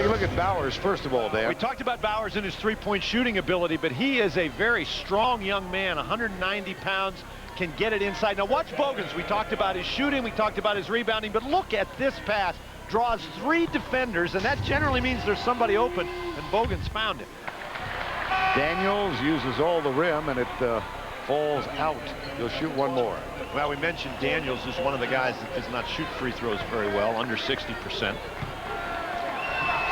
a look at Bowers first of all, Dan. We talked about Bowers and his three-point shooting ability, but he is a very strong young man, 190 pounds, can get it inside. Now watch Bogans. We talked about his shooting, we talked about his rebounding, but look at this pass. Draws 3 defenders, and that generally means there's somebody open, and Bogans found it. Daniels uses all the rim, and it falls out. He'll shoot one more. Well, we mentioned Daniels is one of the guys that does not shoot free throws very well, under 60%.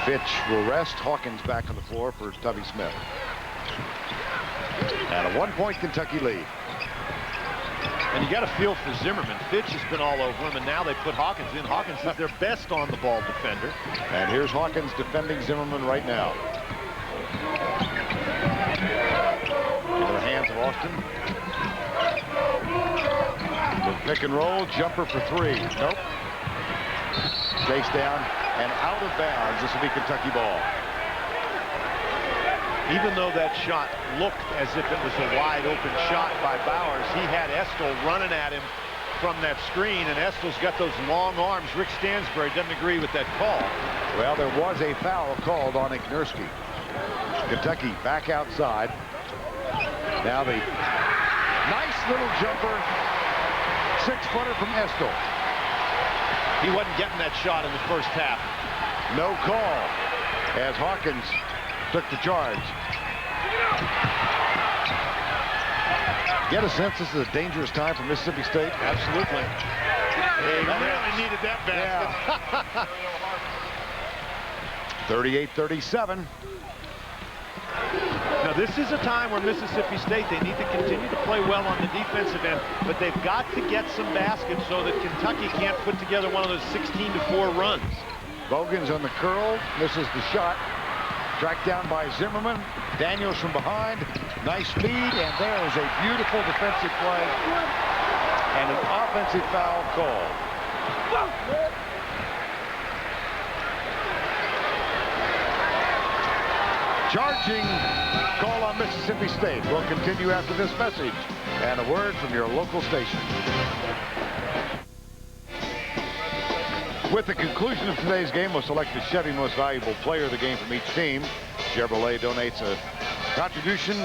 Fitch will rest. Hawkins back on the floor for Tubby Smith. And a 1-point Kentucky lead. And you got a feel for Zimmerman. Fitch has been all over him, and now they put Hawkins in. Hawkins is their best on-the-ball defender. And here's Hawkins defending Zimmerman right now. Into the hands of Austin. The pick and roll, jumper for 3. Nope. Chase down and out of bounds. This will be Kentucky ball. Even though that shot looked as if it was a wide open shot by Bowers, he had Estel running at him from that screen, and Estel's got those long arms. Rick Stansbury doesn't agree with that call. Well, there was a foul called on Ignerski. Kentucky back outside. Now the nice little jumper. 6-footer from Estel. He wasn't getting that shot in the first half. No call as Hawkins took the charge. Get a sense this is a dangerous time for Mississippi State? Absolutely. They really needed that basket. Yeah. 38-37. Now this is a time where Mississippi State, they need to continue to play well on the defensive end, but they've got to get some baskets so that Kentucky can't put together one of those 16-4 runs. Bogans on the curl, misses the shot. Tracked down by Zimmerman. Daniels from behind. Nice speed, and there is a beautiful defensive play and an offensive foul call. Charging call on Mississippi State. We'll continue after this message and a word from your local station. With the conclusion of today's game, we'll select the Chevy Most Valuable Player of the game from each team. Chevrolet donates a contribution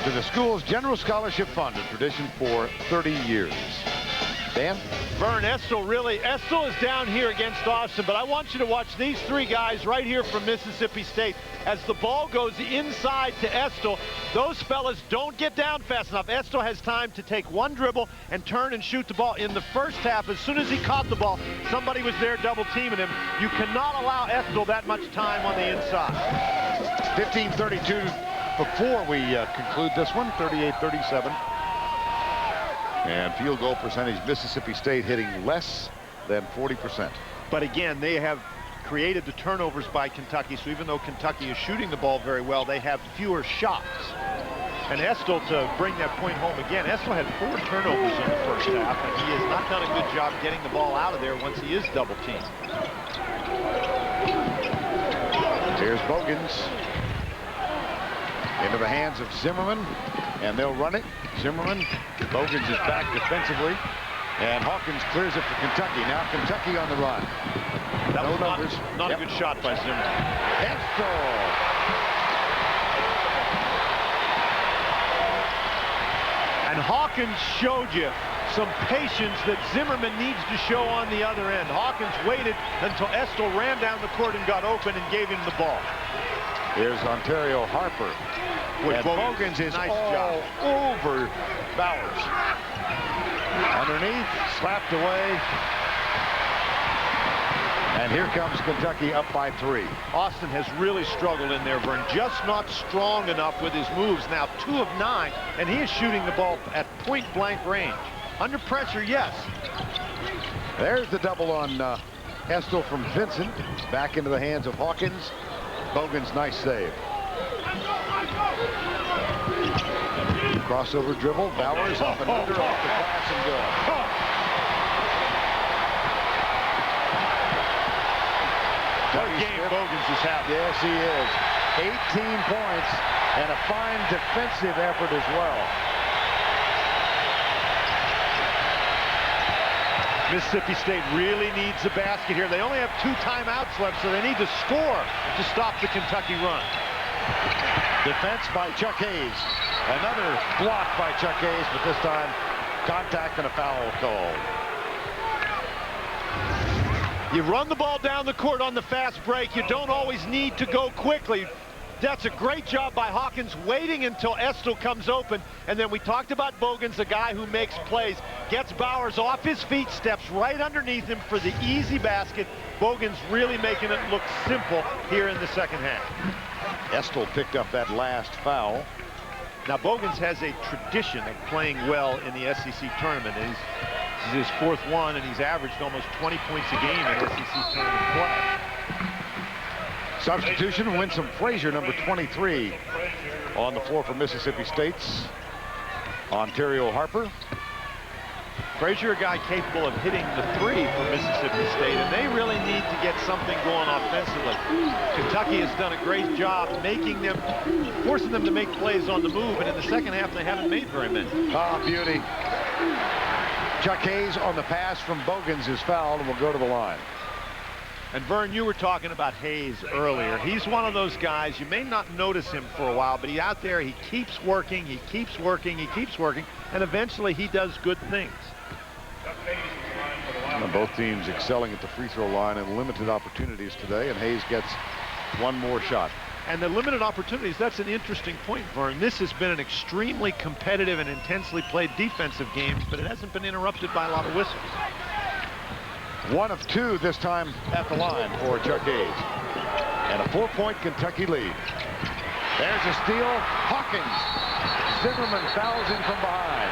to the school's General Scholarship Fund, a tradition for 30 years. Dan? Vern, Estill is down here against Austin, but I want you to watch these three guys right here from Mississippi State. As the ball goes inside to Estill, those fellas don't get down fast enough. Estill has time to take one dribble and turn and shoot the ball. In the first half, as soon as he caught the ball, somebody was there double teaming him. You cannot allow Estill that much time on the inside. 15:32 before we conclude this one, 38-37. And field goal percentage, Mississippi State hitting less than 40%. But again, they have created the turnovers by Kentucky, so even though Kentucky is shooting the ball very well, they have fewer shots. And Estill, to bring that point home again, Estill had 4 turnovers in the first half, and he has not done a good job getting the ball out of there once he is double teamed. Here's Bogans into the hands of Zimmerman, and they'll run it. Zimmerman, Bogans is back defensively, and Hawkins clears it for Kentucky. Now Kentucky on the run. That no was numbers. not a good shot by Zimmerman. Estill. And Hawkins showed you some patience that Zimmerman needs to show on the other end. Hawkins waited until Estill ran down the court and got open and gave him the ball. Here's Ontario Harper. And Bogans is nice all job over Bowers. Underneath, slapped away. And here comes Kentucky up by 3. Austin has really struggled in there, Vern. Just not strong enough with his moves. Now 2 of 9, and he is shooting the ball at point-blank range. Under pressure, yes. There's the double on Estill from Vincent. Back into the hands of Hawkins. Bogans, nice save. Crossover dribble. Bowers up and under, off the glass and good. What a game Bogans is having. Yes, he is. 18 points and a fine defensive effort as well. Mississippi State really needs a basket here. They only have 2 timeouts left, so they need to score to stop the Kentucky run. Defense by Chuck Hayes. Another block by Chuck Hayes, but this time contact and a foul call. You run the ball down the court on the fast break. You don't always need to go quickly. That's a great job by Hawkins, waiting until Estill comes open. And then we talked about Bogans, a guy who makes plays, gets Bowers off his feet, steps right underneath him for the easy basket. Bogans really making it look simple here in the second half. Estill picked up that last foul. Now Bogans has a tradition of playing well in the SEC tournament. And this is his 4th one, and he's averaged almost 20 points a game in SEC tournament play. Substitution, Winsome Frazier, number 23, on the floor for Mississippi State's Ontario Harper. Frazier, a guy capable of hitting the 3 for Mississippi State, and they really need to get something going offensively. Kentucky has done a great job forcing them to make plays on the move, and in the second half they haven't made very many. Ah, beauty. Chuck Hayes on the pass from Bogans is fouled and will go to the line. And Vern, you were talking about Hayes earlier. He's one of those guys, you may not notice him for a while, but he's out there, he keeps working, he keeps working, he keeps working, and eventually he does good things. And both teams excelling at the free throw line and limited opportunities today, and Hayes gets one more shot. And the limited opportunities, that's an interesting point, Vern. This has been an extremely competitive and intensely played defensive game, but it hasn't been interrupted by a lot of whistles. 1 of 2 this time at the line for Chuck Hayes. And a 4-point Kentucky lead. There's a steal. Hawkins. Zimmerman fouls in from behind.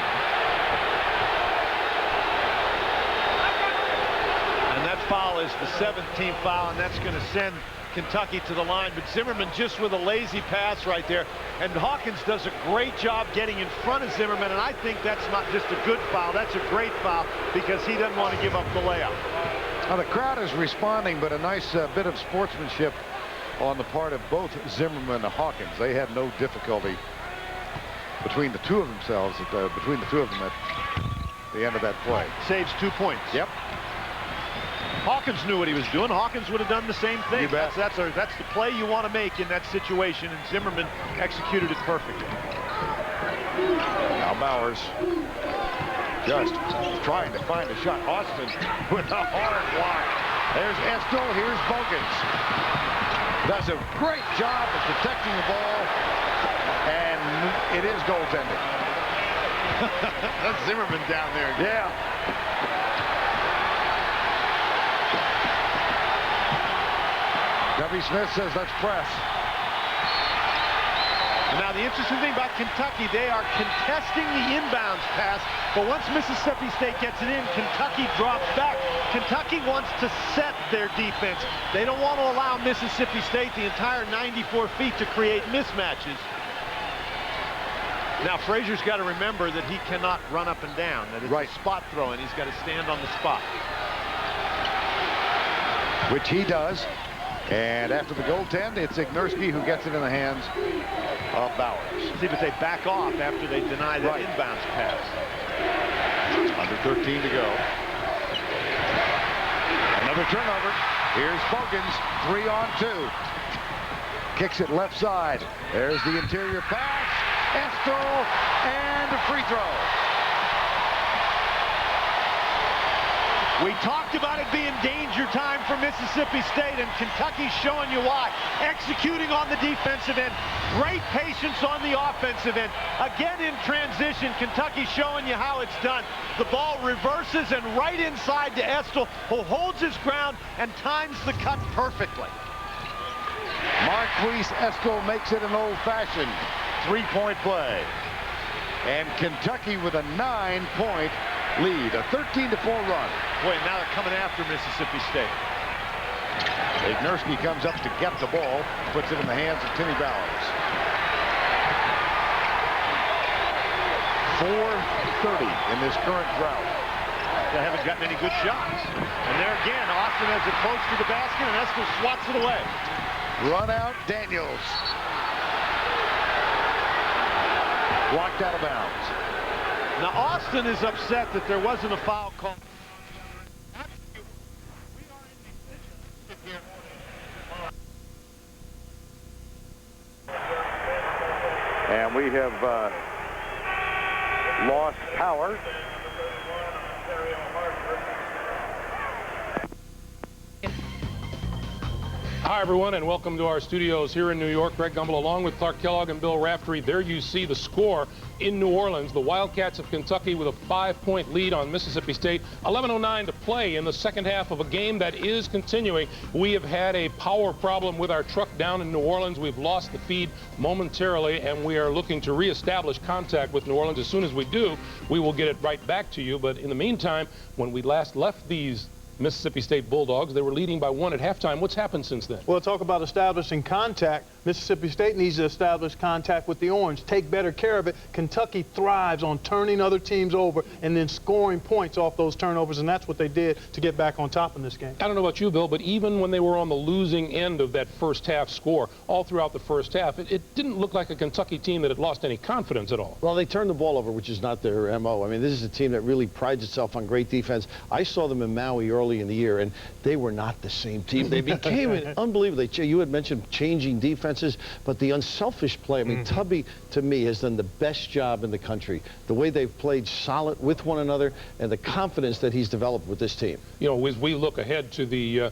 And that foul is the 17th foul, and that's going to send Kentucky to the line. But Zimmerman just with a lazy pass right there. And Hawkins does a great job getting in front of Zimmerman, and I think that's not just a good foul, that's a great foul because he doesn't want to give up the layup. Now the crowd is responding, but a nice bit of sportsmanship on the part of both Zimmerman and Hawkins. They had no difficulty between the two of them at the end of that play. Saves 2 points. Yep. Hawkins knew what he was doing. Hawkins would have done the same thing. You bet. That's the play you want to make in that situation, and Zimmerman executed it perfectly. Now Bowers Just trying to find a shot. Austin with a hard block. There's Estill. Here's Bogans. Does a great job of protecting the ball, and it is goaltending. That's Zimmerman down there. Yeah. W. Smith says, let's press. Now, the interesting thing about Kentucky, they are contesting the inbounds pass, but once Mississippi State gets it in, Kentucky drops back. Kentucky wants to set their defense. They don't want to allow Mississippi State the entire 94 feet to create mismatches. Now, Frazier's got to remember that he cannot run up and down, that it's a spot throw, and he's got to stand on the spot. Which he does. And after the goaltend, it's Ignerski who gets it in the hands of Bowers. See, but they back off after they deny that inbounds pass. Under 13 to go. Another turnover. Here's Bogans, 3-on-2. Kicks it left side. There's the interior pass. Estill, and a free throw. We talked about it being danger time for Mississippi State, and Kentucky's showing you why. Executing on the defensive end, great patience on the offensive end. Again in transition, Kentucky showing you how it's done. The ball reverses and right inside to Estill, who holds his ground and times the cut perfectly. Marquise Estill makes it an old-fashioned three-point play. And Kentucky with a 9-point lead, a 13-4 run. Boy, now they're coming after Mississippi State. Ignerski comes up to get the ball, puts it in the hands of Timmy Bowers. 4:30 in this current drought. They haven't gotten any good shots. And there again, Austin has it close to the basket, and Estill swats it away. Run out, Daniels. Blocked out of bounds. Now, Austin is upset that there wasn't a foul call. And we have lost power. Hi, everyone, and welcome to our studios here in New York. Greg Gumbel along with Clark Kellogg and Bill Raftery. There you see the score in New Orleans. The Wildcats of Kentucky with a 5-point lead on Mississippi State. 11:09 to play in the second half of a game that is continuing. We have had a power problem with our truck down in New Orleans. We've lost the feed momentarily, and we are looking to reestablish contact with New Orleans. As soon as we do, we will get it right back to you. But in the meantime, when we last left these Mississippi State Bulldogs, they were leading by 1 at halftime. What's happened since then? Well, talk about establishing contact. Mississippi State needs to establish contact with the Orange, take better care of it. Kentucky thrives on turning other teams over and then scoring points off those turnovers, and that's what they did to get back on top in this game. I don't know about you, Bill, but even when they were on the losing end of that first half score, all throughout the first half, it didn't look like a Kentucky team that had lost any confidence at all. Well, they turned the ball over, which is not their M.O. I mean, this is a team that really prides itself on great defense. I saw them in Maui early in the year, and they were not the same team. They became unbelievable. You had mentioned changing defenses, but the unselfish play. I mean, Tubby, to me, has done the best job in the country. The way they've played solid with one another and the confidence that he's developed with this team. You know, as we look ahead to the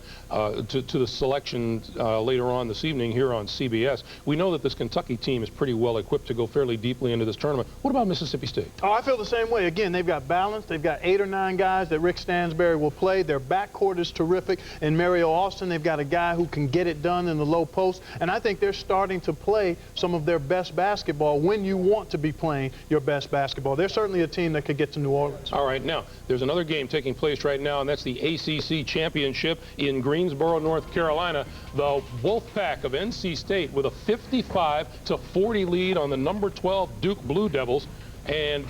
selection later on this evening here on CBS, we know that this Kentucky team is pretty well equipped to go fairly deeply into this tournament. What about Mississippi State? Oh, I feel the same way. Again, they've got balance. They've got 8 or 9 guys that Rick Stansbury will play. Their backcourt is terrific. And Mario Austin, they've got a guy who can get it done in the low post. And I think they're starting to play some of their best basketball when you want to be playing your best basketball. They're certainly a team that could get to New Orleans. All right, now, there's another game taking place right now, and that's the ACC Championship in Greensboro, North Carolina. The Wolfpack of NC State with a 55-40 lead on the number 12 Duke Blue Devils. And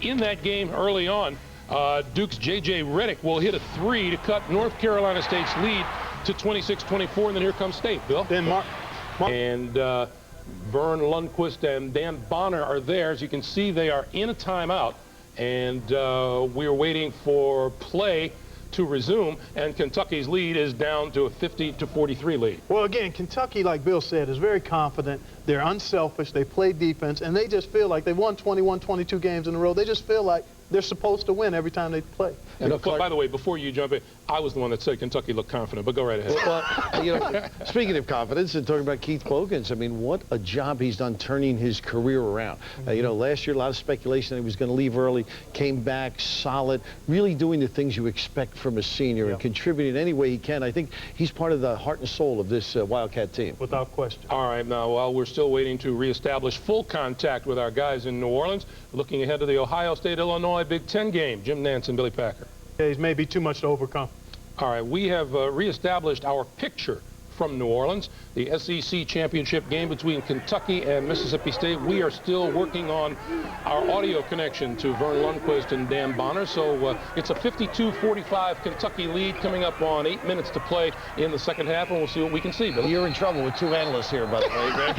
in that game early on, Duke's J.J. Redick will hit a 3 to cut North Carolina State's lead to 26-24, and then here comes State, Bill. Then Mark. And Vern Lundquist and Dan Bonner are there. As you can see, they are in a timeout, and we are waiting for play to resume, and Kentucky's lead is down to a 50-43 lead. Well, again, Kentucky, like Bill said, is very confident. They're unselfish. They play defense, and they just feel like they've won 21, 22 games in a row. They just feel like they're supposed to win every time they play. And by the way, before you jump in, I was the one that said Kentucky looked confident, but go right ahead. Well, you know, speaking of confidence and talking about Keith Bogans, I mean, what a job he's done turning his career around. You know, last year, a lot of speculation that he was going to leave early, came back solid, really doing the things you expect from a senior and contributing any way he can. I think he's part of the heart and soul of this Wildcat team. Without question. All right, now, while we're still waiting to reestablish full contact with our guys in New Orleans, looking ahead to the Ohio State-Illinois Big Ten game, Jim Nance and Billy Packer. Days may be too much to overcome. All right, we have reestablished our picture from New Orleans, the SEC championship game between Kentucky and Mississippi State. We are still working on our audio connection to Vern Lundquist and Dan Bonner, so it's a 52-45 Kentucky lead coming up on 8 minutes to play in the second half, and we'll see what we can see. Billy. You're in trouble with two analysts here, by the way, Greg.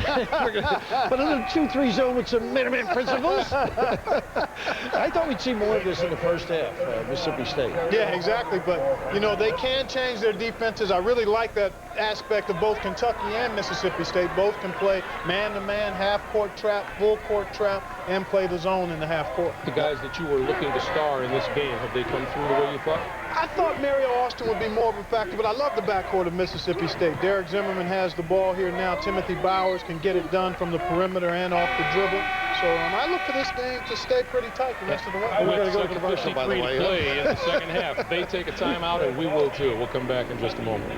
But in a 2-3 zone with some minimum principles. I thought we'd see more of this in the first half, Mississippi State. Yeah, exactly, but, you know, they can change their defenses. I really like that aspect of both Kentucky and Mississippi State. Both can play man-to-man, half-court trap, full-court trap, and play the zone in the half-court. The guys that you were looking to star in this game, have they come through the way you thought? I thought Mario Austin would be more of a factor, but I love the backcourt of Mississippi State. Derek Zimmerman has the ball here now. Timothy Bowers can get it done from the perimeter and off the dribble. So I look for this game to stay pretty tight the rest of the way. We're going to go to commercial, by the way. Play in the second half. They take a timeout, and we will too. We'll come back in just a moment.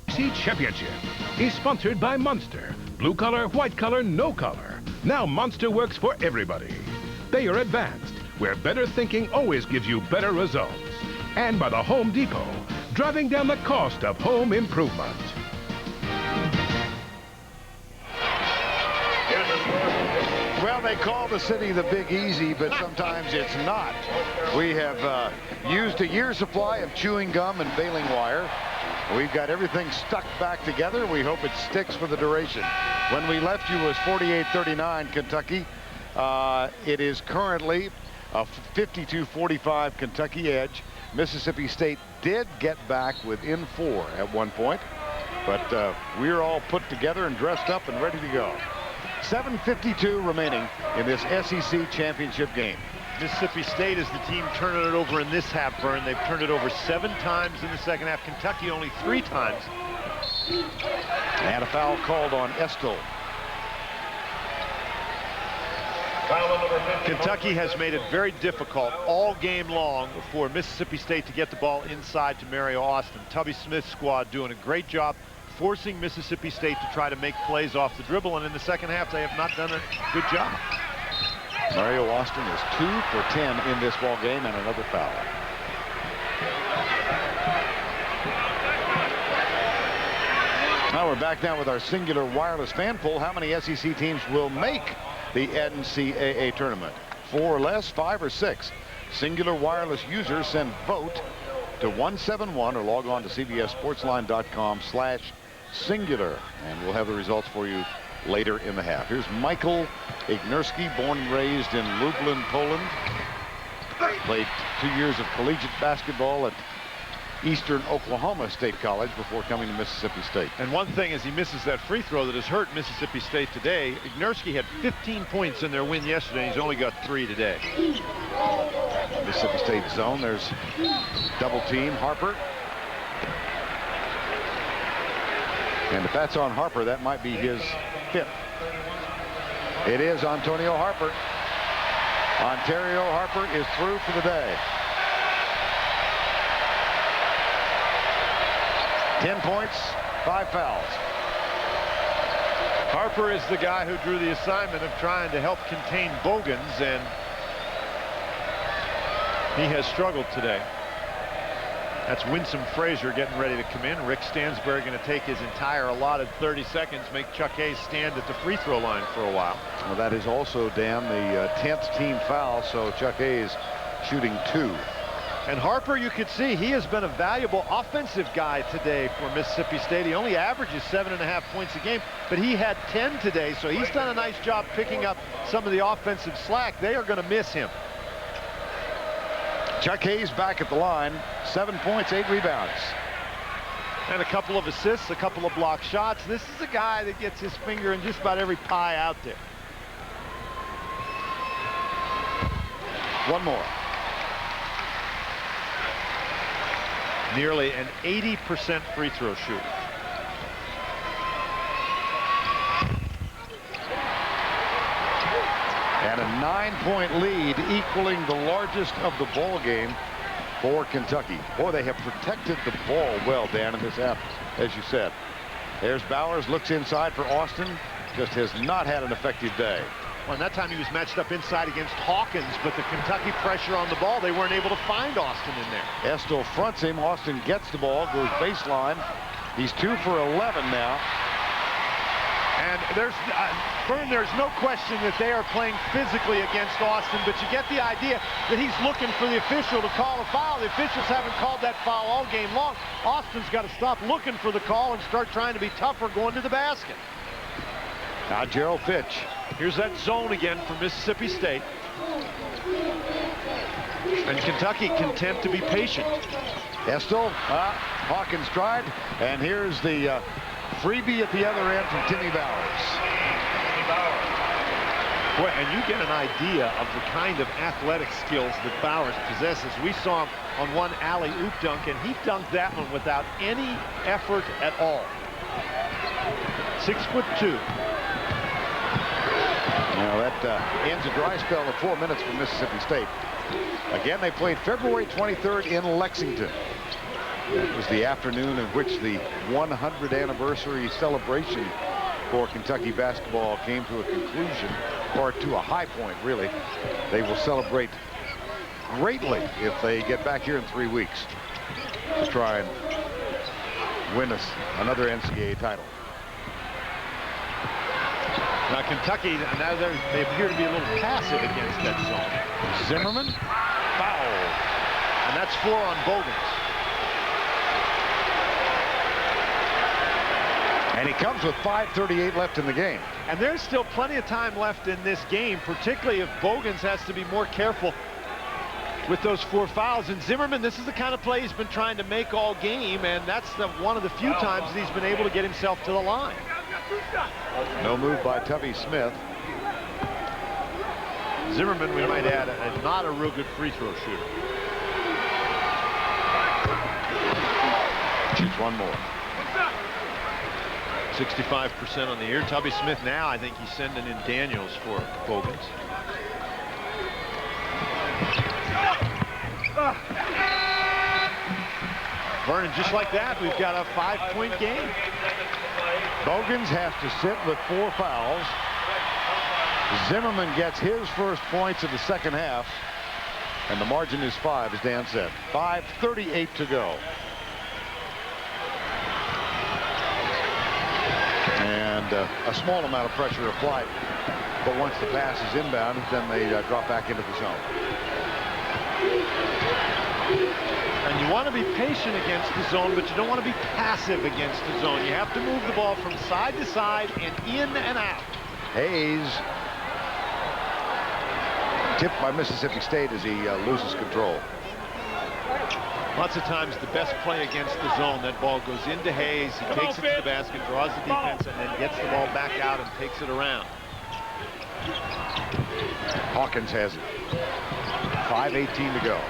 SEC Championship is sponsored by Monster. Blue color, white color, no color. Now Monster works for everybody. They are advanced, where better thinking always gives you better results. And by the Home Depot, driving down the cost of home improvement. Well, they call the city the Big Easy, but sometimes it's not. We have used a year's supply of chewing gum and baling wire. We've got everything stuck back together. We hope it sticks for the duration. When we left you was 48-39 Kentucky. It is currently a 52-45 Kentucky edge. Mississippi State did get back within 4 at one point, but we're all put together and dressed up and ready to go. 7:52 remaining in this SEC championship game. Mississippi State is the team turning it over in this half, Vern. They've turned it over 7 times in the second half. Kentucky only 3 times. And a foul called on Estill. Kentucky has made it very difficult all game long for Mississippi State to get the ball inside to Mario Austin. Tubby Smith's squad doing a great job forcing Mississippi State to try to make plays off the dribble, and in the second half they have not done a good job. Mario Austin is 2 for 10 in this ball game, and another foul. Now we're back now with our singular wireless fan poll. How many SEC teams will make the NCAA tournament? 4 or less, 5 or 6? Singular wireless users send vote to 171 or log on to cbssportsline.com/singular, and we'll have the results for you later in the half. Here's Michael Ignerski, born and raised in Lublin, Poland. Played 2 years of collegiate basketball at Eastern Oklahoma State College before coming to Mississippi State. And one thing is he misses that free throw that has hurt Mississippi State today. Ignerski had 15 points in their win yesterday. He's only got 3 today. Mississippi State zone. There's double team Harper. And if that's on Harper, that might be his 5th. It is Antonio Harper. Ontario Harper is through for the day. 10 points, 5 fouls. Harper is the guy who drew the assignment of trying to help contain Bogans, and he has struggled today. That's Winsome Frazier getting ready to come in. Rick Stansberry going to take his entire allotted 30 seconds, make Chuck Hayes stand at the free throw line for a while. Well, that is also, Dan, the 10th team foul, so Chuck Hayes shooting 2. And Harper, you could see, he has been a valuable offensive guy today for Mississippi State. He only averages 7.5 points a game, but he had 10 today, so he's done a nice job picking up some of the offensive slack. They are going to miss him. Chuck Hayes back at the line, 7 points, 8 rebounds. And a couple of assists, a couple of block shots. This is a guy that gets his finger in just about every pie out there. One more. Nearly an 80% free throw shooter. And a 9-point lead, equaling the largest of the ball game for Kentucky. Boy, they have protected the ball well, Dan, in this half, as you said. There's Bowers, looks inside for Austin. Just has not had an effective day. Well, and that time he was matched up inside against Hawkins, but the Kentucky pressure on the ball, they weren't able to find Austin in there. Estill fronts him. Austin gets the ball, goes baseline. He's 2 for 11 now. And Vern, there's no question that they are playing physically against Austin, but you get the idea that he's looking for the official to call a foul. The officials haven't called that foul all game long. Austin's got to stop looking for the call and start trying to be tougher going to the basket. Now Gerald Fitch. Here's that zone again for Mississippi State. And Kentucky content to be patient. Estill, Hawkins tried, and here's the freebie at the other end from Timmy Bowers. Boy, and you get an idea of the kind of athletic skills that Bowers possesses. We saw him on one alley-oop dunk, and he dunked that one without any effort at all. 6'2". Now that ends a dry spell of 4 minutes for Mississippi State. Again, they played February 23rd in Lexington. It was the afternoon in which the 100th anniversary celebration for Kentucky basketball came to a conclusion, or to a high point, really. They will celebrate greatly if they get back here in 3 weeks to try and win us another NCAA title. Now Kentucky, now they appear to be a little passive against that zone. Zimmerman, foul. And that's 4 on Bogans. And he comes with 5:38 left in the game. And there's still plenty of time left in this game, particularly if Bogans has to be more careful with those 4 fouls. And Zimmerman, this is the kind of play he's been trying to make all game, and that's one of the few times that he's been able to get himself to the line. No move by Tubby Smith. Zimmerman, we might add, not a real good free throw shooter. Shoots one more. 65% on the year. Tubby Smith now, I think he's sending in Daniels for Bogans. Vernon, just like that, we've got a 5-point game. Bogans has to sit with 4 fouls. Zimmerman gets his first points of the second half. And the margin is 5, as Dan said. 5:38 to go. And a small amount of pressure applied. But once the pass is inbound, then they drop back into the zone. And you want to be patient against the zone, but you don't want to be passive against the zone. You have to move the ball from side to side and in and out. Hayes tipped by Mississippi State as he loses control. Lots of times the best play against the zone, that ball goes into Hayes, he takes it to the basket, draws the defense, and then gets the ball back out and takes it around. Hawkins has it. 5:18 to go.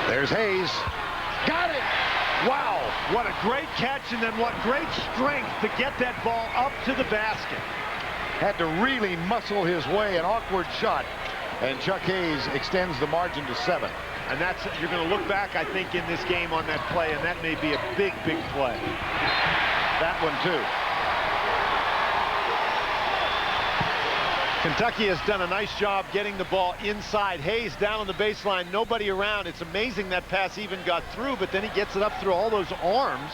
There's Hayes. Got it! Wow, what a great catch, and then what great strength to get that ball up to the basket. Had to really muscle his way, an awkward shot. And Chuck Hayes extends the margin to 7. And that's, you're going to look back, I think, in this game on that play, and that may be a big, big play. That one, too. Kentucky has done a nice job getting the ball inside. Hayes down on the baseline, nobody around. It's amazing that pass even got through, but then he gets it up through all those arms.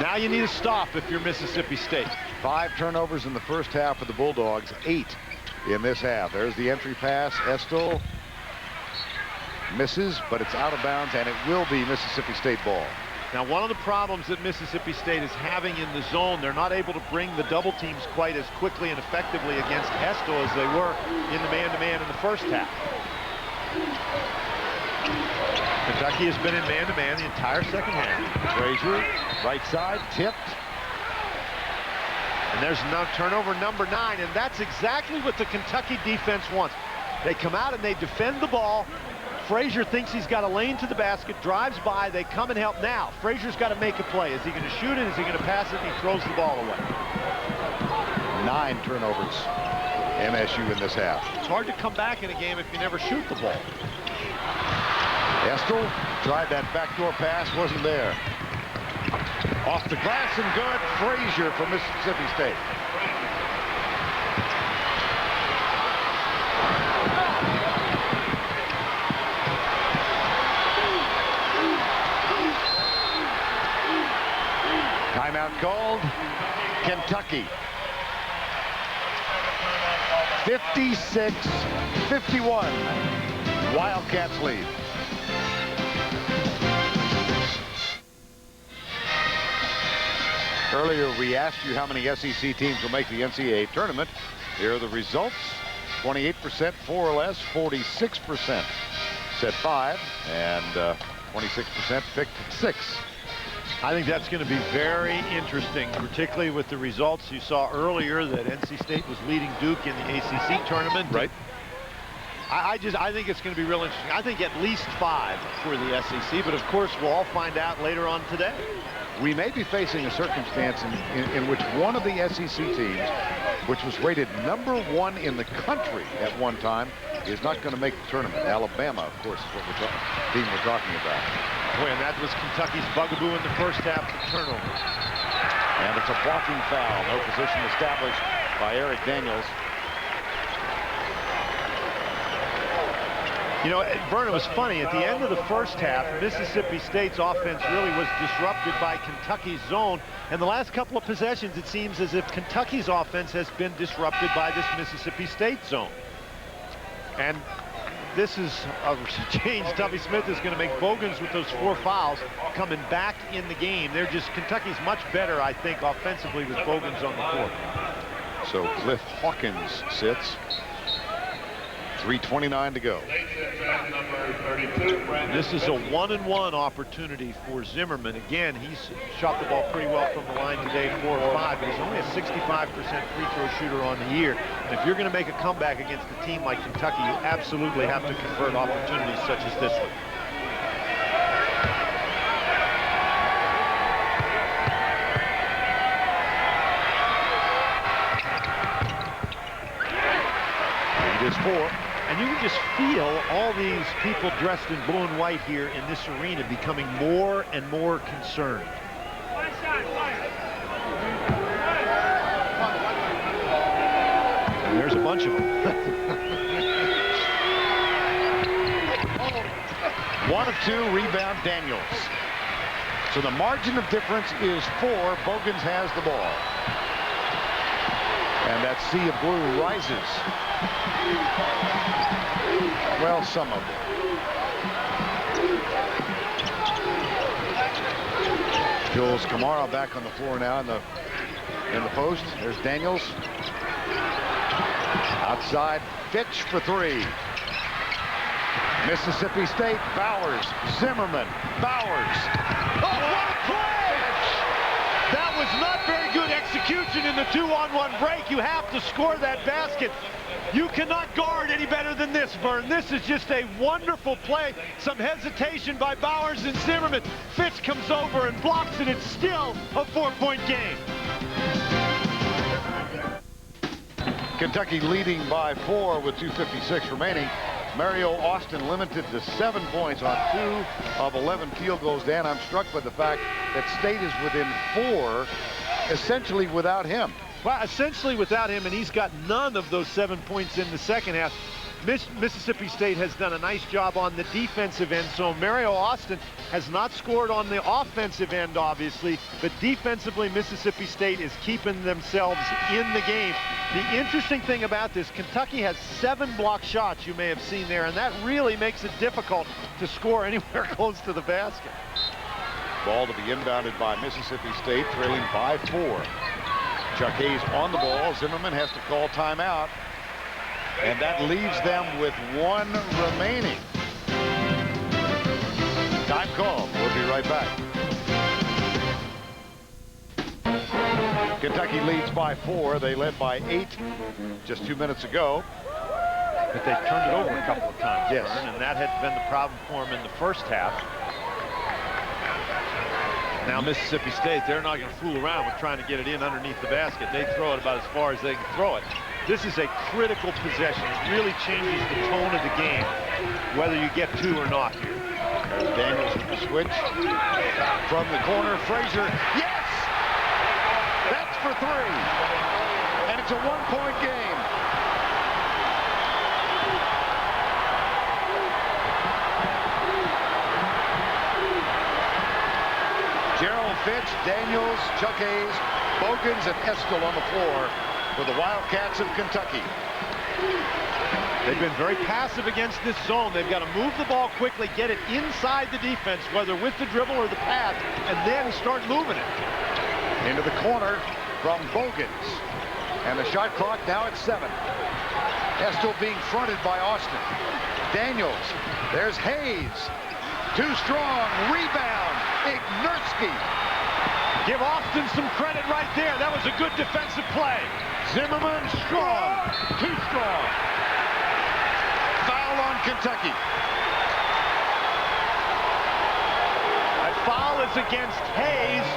Now you need to stop if you're Mississippi State. 5 turnovers in the first half for the Bulldogs, 8 in this half. There's the entry pass. Estill misses, but it's out of bounds, and it will be Mississippi State ball. Now, one of the problems that Mississippi State is having in the zone, they're not able to bring the double teams quite as quickly and effectively against Estill as they were in the man-to-man in the first half. Kentucky has been in man-to-man the entire second half. Frazier, right side, tipped. And there's no turnover number 9, and that's exactly what the Kentucky defense wants. They come out and they defend the ball. Frazier thinks he's got a lane to the basket, drives by, they come and help. Now, Frazier's got to make a play. Is he going to shoot it? Is he going to pass it? He throws the ball away. 9 turnovers, MSU in this half. It's hard to come back in a game if you never shoot the ball. Estel tried that backdoor pass, wasn't there. Off the glass and good. Frazier from Mississippi State. Timeout called. Kentucky. 56-51. Wildcats lead. Earlier, we asked you how many SEC teams will make the NCAA tournament. Here are the results. 28% 4 or less, 46% said 5, and 26% picked 6. I think that's going to be very interesting, particularly with the results you saw earlier that NC State was leading Duke in the ACC tournament. Right. I think it's going to be real interesting. I think at least 5 for the SEC, but of course we'll all find out later on today. We may be facing a circumstance in which one of the SEC teams, which was rated number 1 in the country at one time, is not going to make the tournament. Alabama, of course, is what we're talking about. Boy, and that was Kentucky's bugaboo in the first half, the turnovers. And it's a blocking foul. No position established by Eric Daniels. You know, Vern, it was funny. At the end of the first half, Mississippi State's offense really was disrupted by Kentucky's zone. And the last couple of possessions, it seems as if Kentucky's offense has been disrupted by this Mississippi State zone. And this is a change. Tubby Smith is going to make Bogans with those 4 fouls coming back in the game. Kentucky's much better, I think, offensively with Bogans on the court. So Cliff Hawkins sits. 3:29 to go. This is a 1-and-1 opportunity for Zimmerman. Again, he's shot the ball pretty well from the line today, 4 or 5, but he's only a 65% free throw shooter on the year. And if you're going to make a comeback against a team like Kentucky, you absolutely have to convert opportunities such as this one. Lead is 4. And you can just feel all these people dressed in blue and white here in this arena becoming more and more concerned. And there's a bunch of them. 1 of 2, rebound Daniels. So the margin of difference is 4. Bogans has the ball. And that sea of blue rises. Well, some of them. Jules Kamara back on the floor now in the post. There's Daniels. Outside, Fitch for 3. Mississippi State, Bowers, Zimmerman, Bowers. Oh, what a play! That was not very good execution in the 2-on-1 break. You have to score that basket. You cannot guard any better than this, Vern. This is just a wonderful play. Some hesitation by Bowers and Zimmerman. Fitch comes over and blocks it. It's still a 4-point game. Kentucky leading by 4 with 2:56 remaining. Mario Austin limited to 7 points on 2 of 11 field goals. Dan, I'm struck by the fact that State is within 4, essentially without him. Well, essentially without him, and he's got none of those 7 points in the second half. Mississippi State has done a nice job on the defensive end, so Mario Austin has not scored on the offensive end, obviously, but defensively, Mississippi State is keeping themselves in the game. The interesting thing about this, Kentucky has 7 block shots, you may have seen there, and that really makes it difficult to score anywhere close to the basket. Ball to be inbounded by Mississippi State, trailing by 4. Chuck Hayes on the ball. Zimmerman has to call timeout. And that leaves them with 1 remaining. Time call. We'll be right back. Kentucky leads by 4. They led by 8 just 2 minutes ago. But they turned it over a couple of times, yes. Vern, and that had been the problem for them in the first half. Now Mississippi State, they're not going to fool around with trying to get it in underneath the basket. They throw it about as far as they can throw it. This is a critical possession. It really changes the tone of the game, whether you get 2 or not here. There's Daniels with the switch. From the corner, Frazier. Yes! That's for 3. And it's a 1-point game. Gerald Fitch, Daniels, Chuck Hayes, Bogans, and Estill on the floor for the Wildcats of Kentucky. They've been very passive against this zone. They've got to move the ball quickly, get it inside the defense, whether with the dribble or the pass, and then start moving it. Into the corner from Bogans. And the shot clock now at 7. Estill being fronted by Austin. Daniels. There's Hayes. Too strong. Rebound. Ignerski. Give Austin some credit right there. That was a good defensive play. Zimmerman strong. Too strong. Foul on Kentucky. That foul is against Hayes.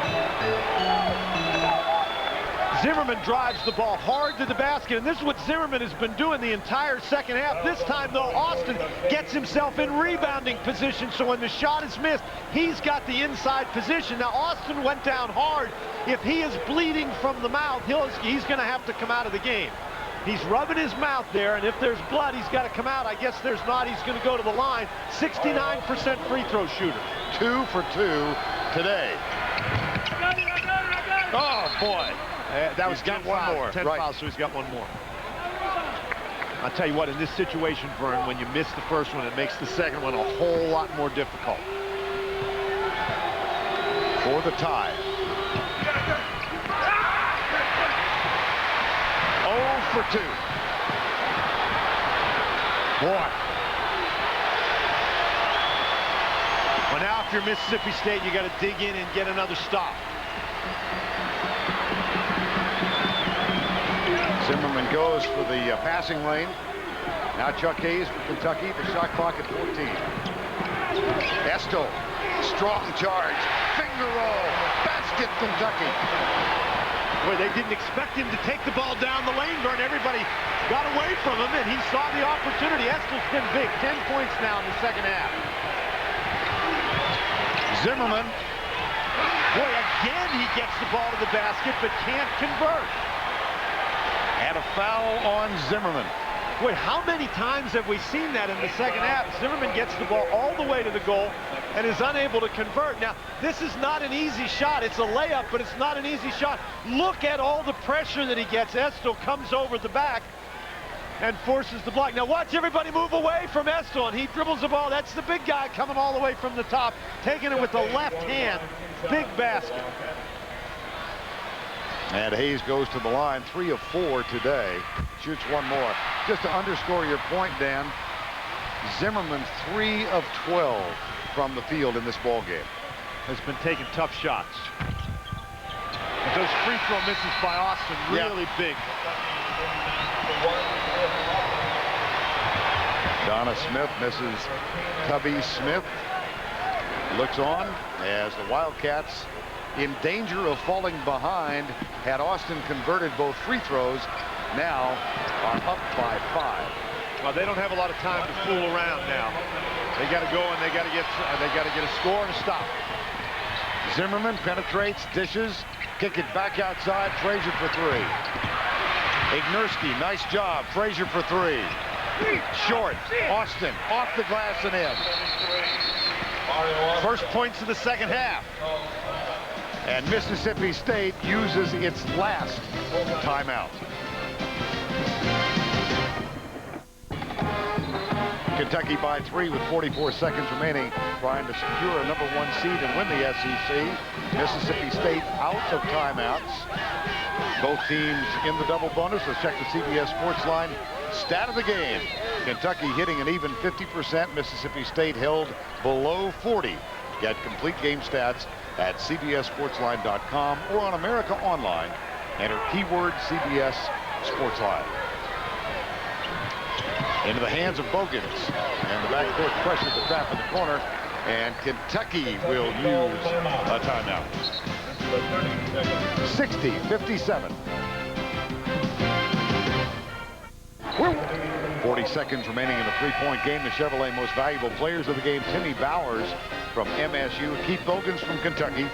Zimmerman drives the ball hard to the basket, and this is what Zimmerman has been doing the entire second half. This time, though, Austin gets himself in rebounding position, so when the shot is missed, he's got the inside position. Now, Austin went down hard. If he is bleeding from the mouth, he's going to have to come out of the game. He's rubbing his mouth there, and if there's blood, he's got to come out. I guess there's not. He's going to go to the line. 69% free throw shooter. 2 for 2 today. Oh, boy. That was 10 one fouls. more. 10 right. fouls, so he's got 1 more. I'll tell you what, in this situation, Vern, when you miss the first one, it makes the second one a whole lot more difficult. For the tie. 0 for 2. Boy. Well, now if you're Mississippi State, you got to dig in and get another stop. Zimmerman goes for the passing lane. Now Chuck Hayes for Kentucky. The shot clock at 14. Estill, strong charge. Finger roll. Basket, Kentucky. Boy, they didn't expect him to take the ball down the lane, Vern. Everybody got away from him, and he saw the opportunity. Estill's been big. 10 points now in the second half. Zimmerman. Boy, again he gets the ball to the basket, but can't convert. And a foul on Zimmerman. Boy, how many times have we seen that in the second half? Zimmerman gets the ball all the way to the goal and is unable to convert. Now, this is not an easy shot. It's a layup, but it's not an easy shot. Look at all the pressure that he gets. Estill comes over the back and forces the block. Now, watch everybody move away from Estill, and he dribbles the ball. That's the big guy coming all the way from the top, taking it with the left hand. Big basket. And Hayes goes to the line, 3 of 4 today. Shoots 1 more. Just to underscore your point, Dan, Zimmerman 3 of 12 from the field in this ball game. Has been taking tough shots. But those free throw misses by Austin really big. Donna Smith misses Tubby Smith. Looks on as the Wildcats, in danger of falling behind, had Austin converted both free throws, now are up by 5. Well, they don't have a lot of time to fool around now. They got to go and they got to get a score and a stop. Zimmerman penetrates, dishes, kick it back outside. Frazier for 3. Ignerski, nice job. Frazier for 3. Short. Austin off the glass and in. First points of the second half. And Mississippi State uses its last timeout. Kentucky by 3 with 44 seconds remaining, trying to secure a #1 seed and win the SEC. Mississippi State out of timeouts. Both teams in the double bonus. Let's check the CBS Sports Line stat of the game. Kentucky hitting an even 50%. Mississippi State held below 40. Get complete game stats at cbssportsline.com or on America Online Enter keyword CBS Sports Live. Into the hands of Bogans, and the backcourt pressure the trap in the corner, and Kentucky will use a timeout. 60-57. 40 seconds remaining in the three-point game. The Chevrolet most valuable players of the game: Timmy Bowers from MSU, Keith Bogans from Kentucky.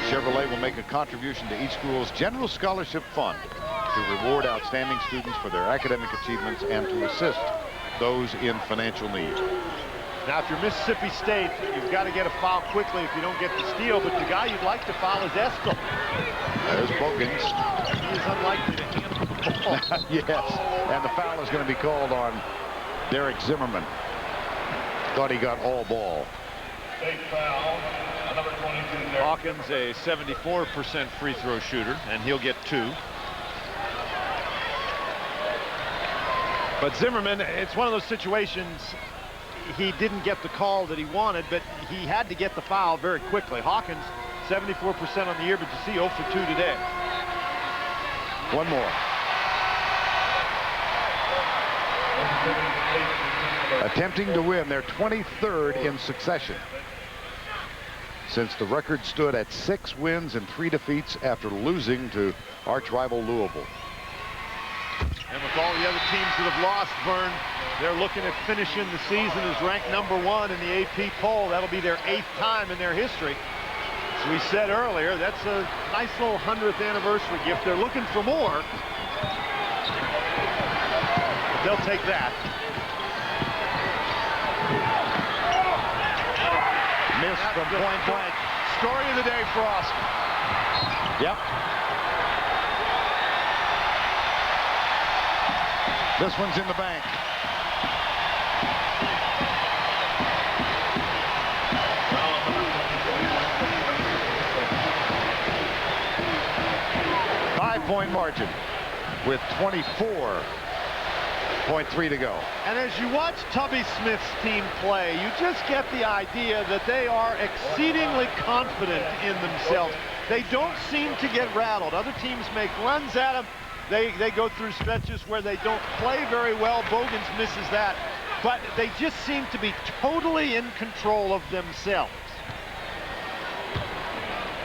Chevrolet will make a contribution to each school's general scholarship fund to reward outstanding students for their academic achievements and to assist those in financial need. Now, if you're Mississippi State, you've got to get a foul quickly if you don't get the steal, but the guy you'd like to foul is Estill. There's Bogans. He is unlikely to handle the ball. Yes, and the foul is going to be called on Derek Zimmerman. Thought he got all ball. State foul, number 22. Hawkins, a 74% free throw shooter, and he'll get 2. But Zimmerman, it's one of those situations, he didn't get the call that he wanted, but he had to get the foul very quickly. Hawkins, 74% on the year, but you see 0 for 2 today. One more. Attempting to win their 23rd in succession, since the record stood at 6 wins and 3 defeats after losing to arch rival Louisville. And with all the other teams that have lost, Vern, they're looking at finishing the season as ranked #1 in the AP poll. That'll be their 8th time in their history. As we said earlier, that's a nice little 100th anniversary gift. They're looking for more, but they'll take that. Miss from point blank. Story of the day for Austin. Yep. This one's in the bank. Five-point margin with 24.3 to go. And as you watch Tubby Smith's team play, you just get the idea that they are exceedingly confident in themselves. They don't seem to get rattled. Other teams make runs at them. They go through stretches where they don't play very well. Bogans misses that. But they just seem to be totally in control of themselves.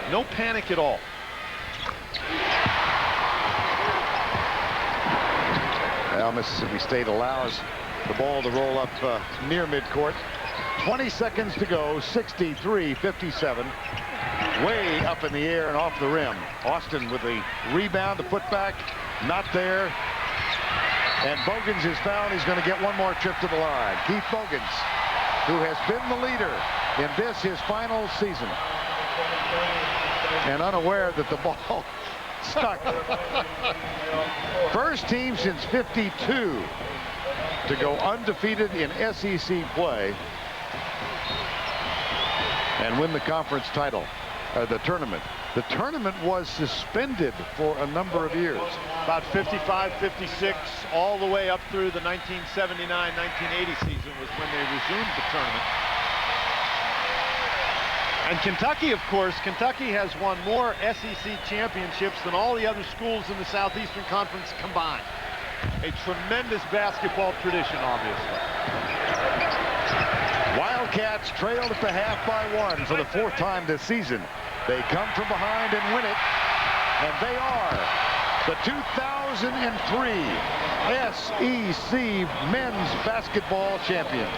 No panic at all. Now Mississippi State allows the ball to roll up near midcourt. 20 seconds to go, 63-57. Way up in the air and off the rim. Austin with the rebound, the putback, not there. And Bogans is fouled. He's going to get one more trip to the line. Keith Bogans, who has been the leader in this, his final season. And unaware that the ball stuck. First team since '52 to go undefeated in SEC play and win the conference title, the tournament. The tournament was suspended for a number of years. About 55, 56, all the way up through the 1979-1980 season was when they resumed the tournament. And Kentucky, of course, Kentucky has won more SEC championships than all the other schools in the Southeastern Conference combined. A tremendous basketball tradition, obviously. Wildcats trailed at the half by 1 for the 4th time this season. They come from behind and win it, and they are the 2003 SEC men's basketball champions.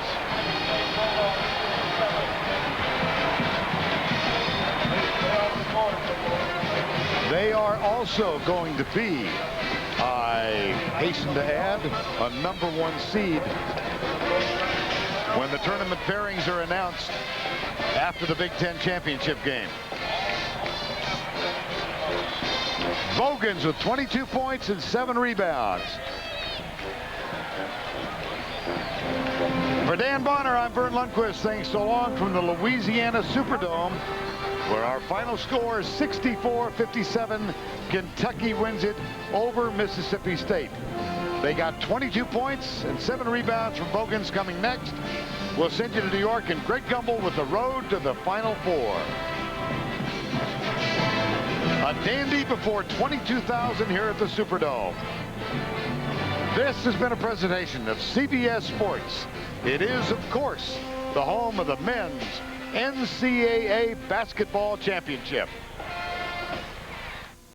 They are also going to be, I hasten to add, a #1 seed when the tournament pairings are announced after the Big Ten championship game. Bogans with 22 points and 7 rebounds. For Dan Bonner, I'm Vern Lundquist. Thanks so long from the Louisiana Superdome, where our final score is 64-57. Kentucky wins it over Mississippi State. They got 22 points and 7 rebounds from Bogans. Coming next, we'll send you to New York and Greg Gumbel with the road to the Final Four. A dandy before 22,000 here at the Superdome. This has been a presentation of CBS Sports. It is, of course, the home of the men's NCAA basketball championship.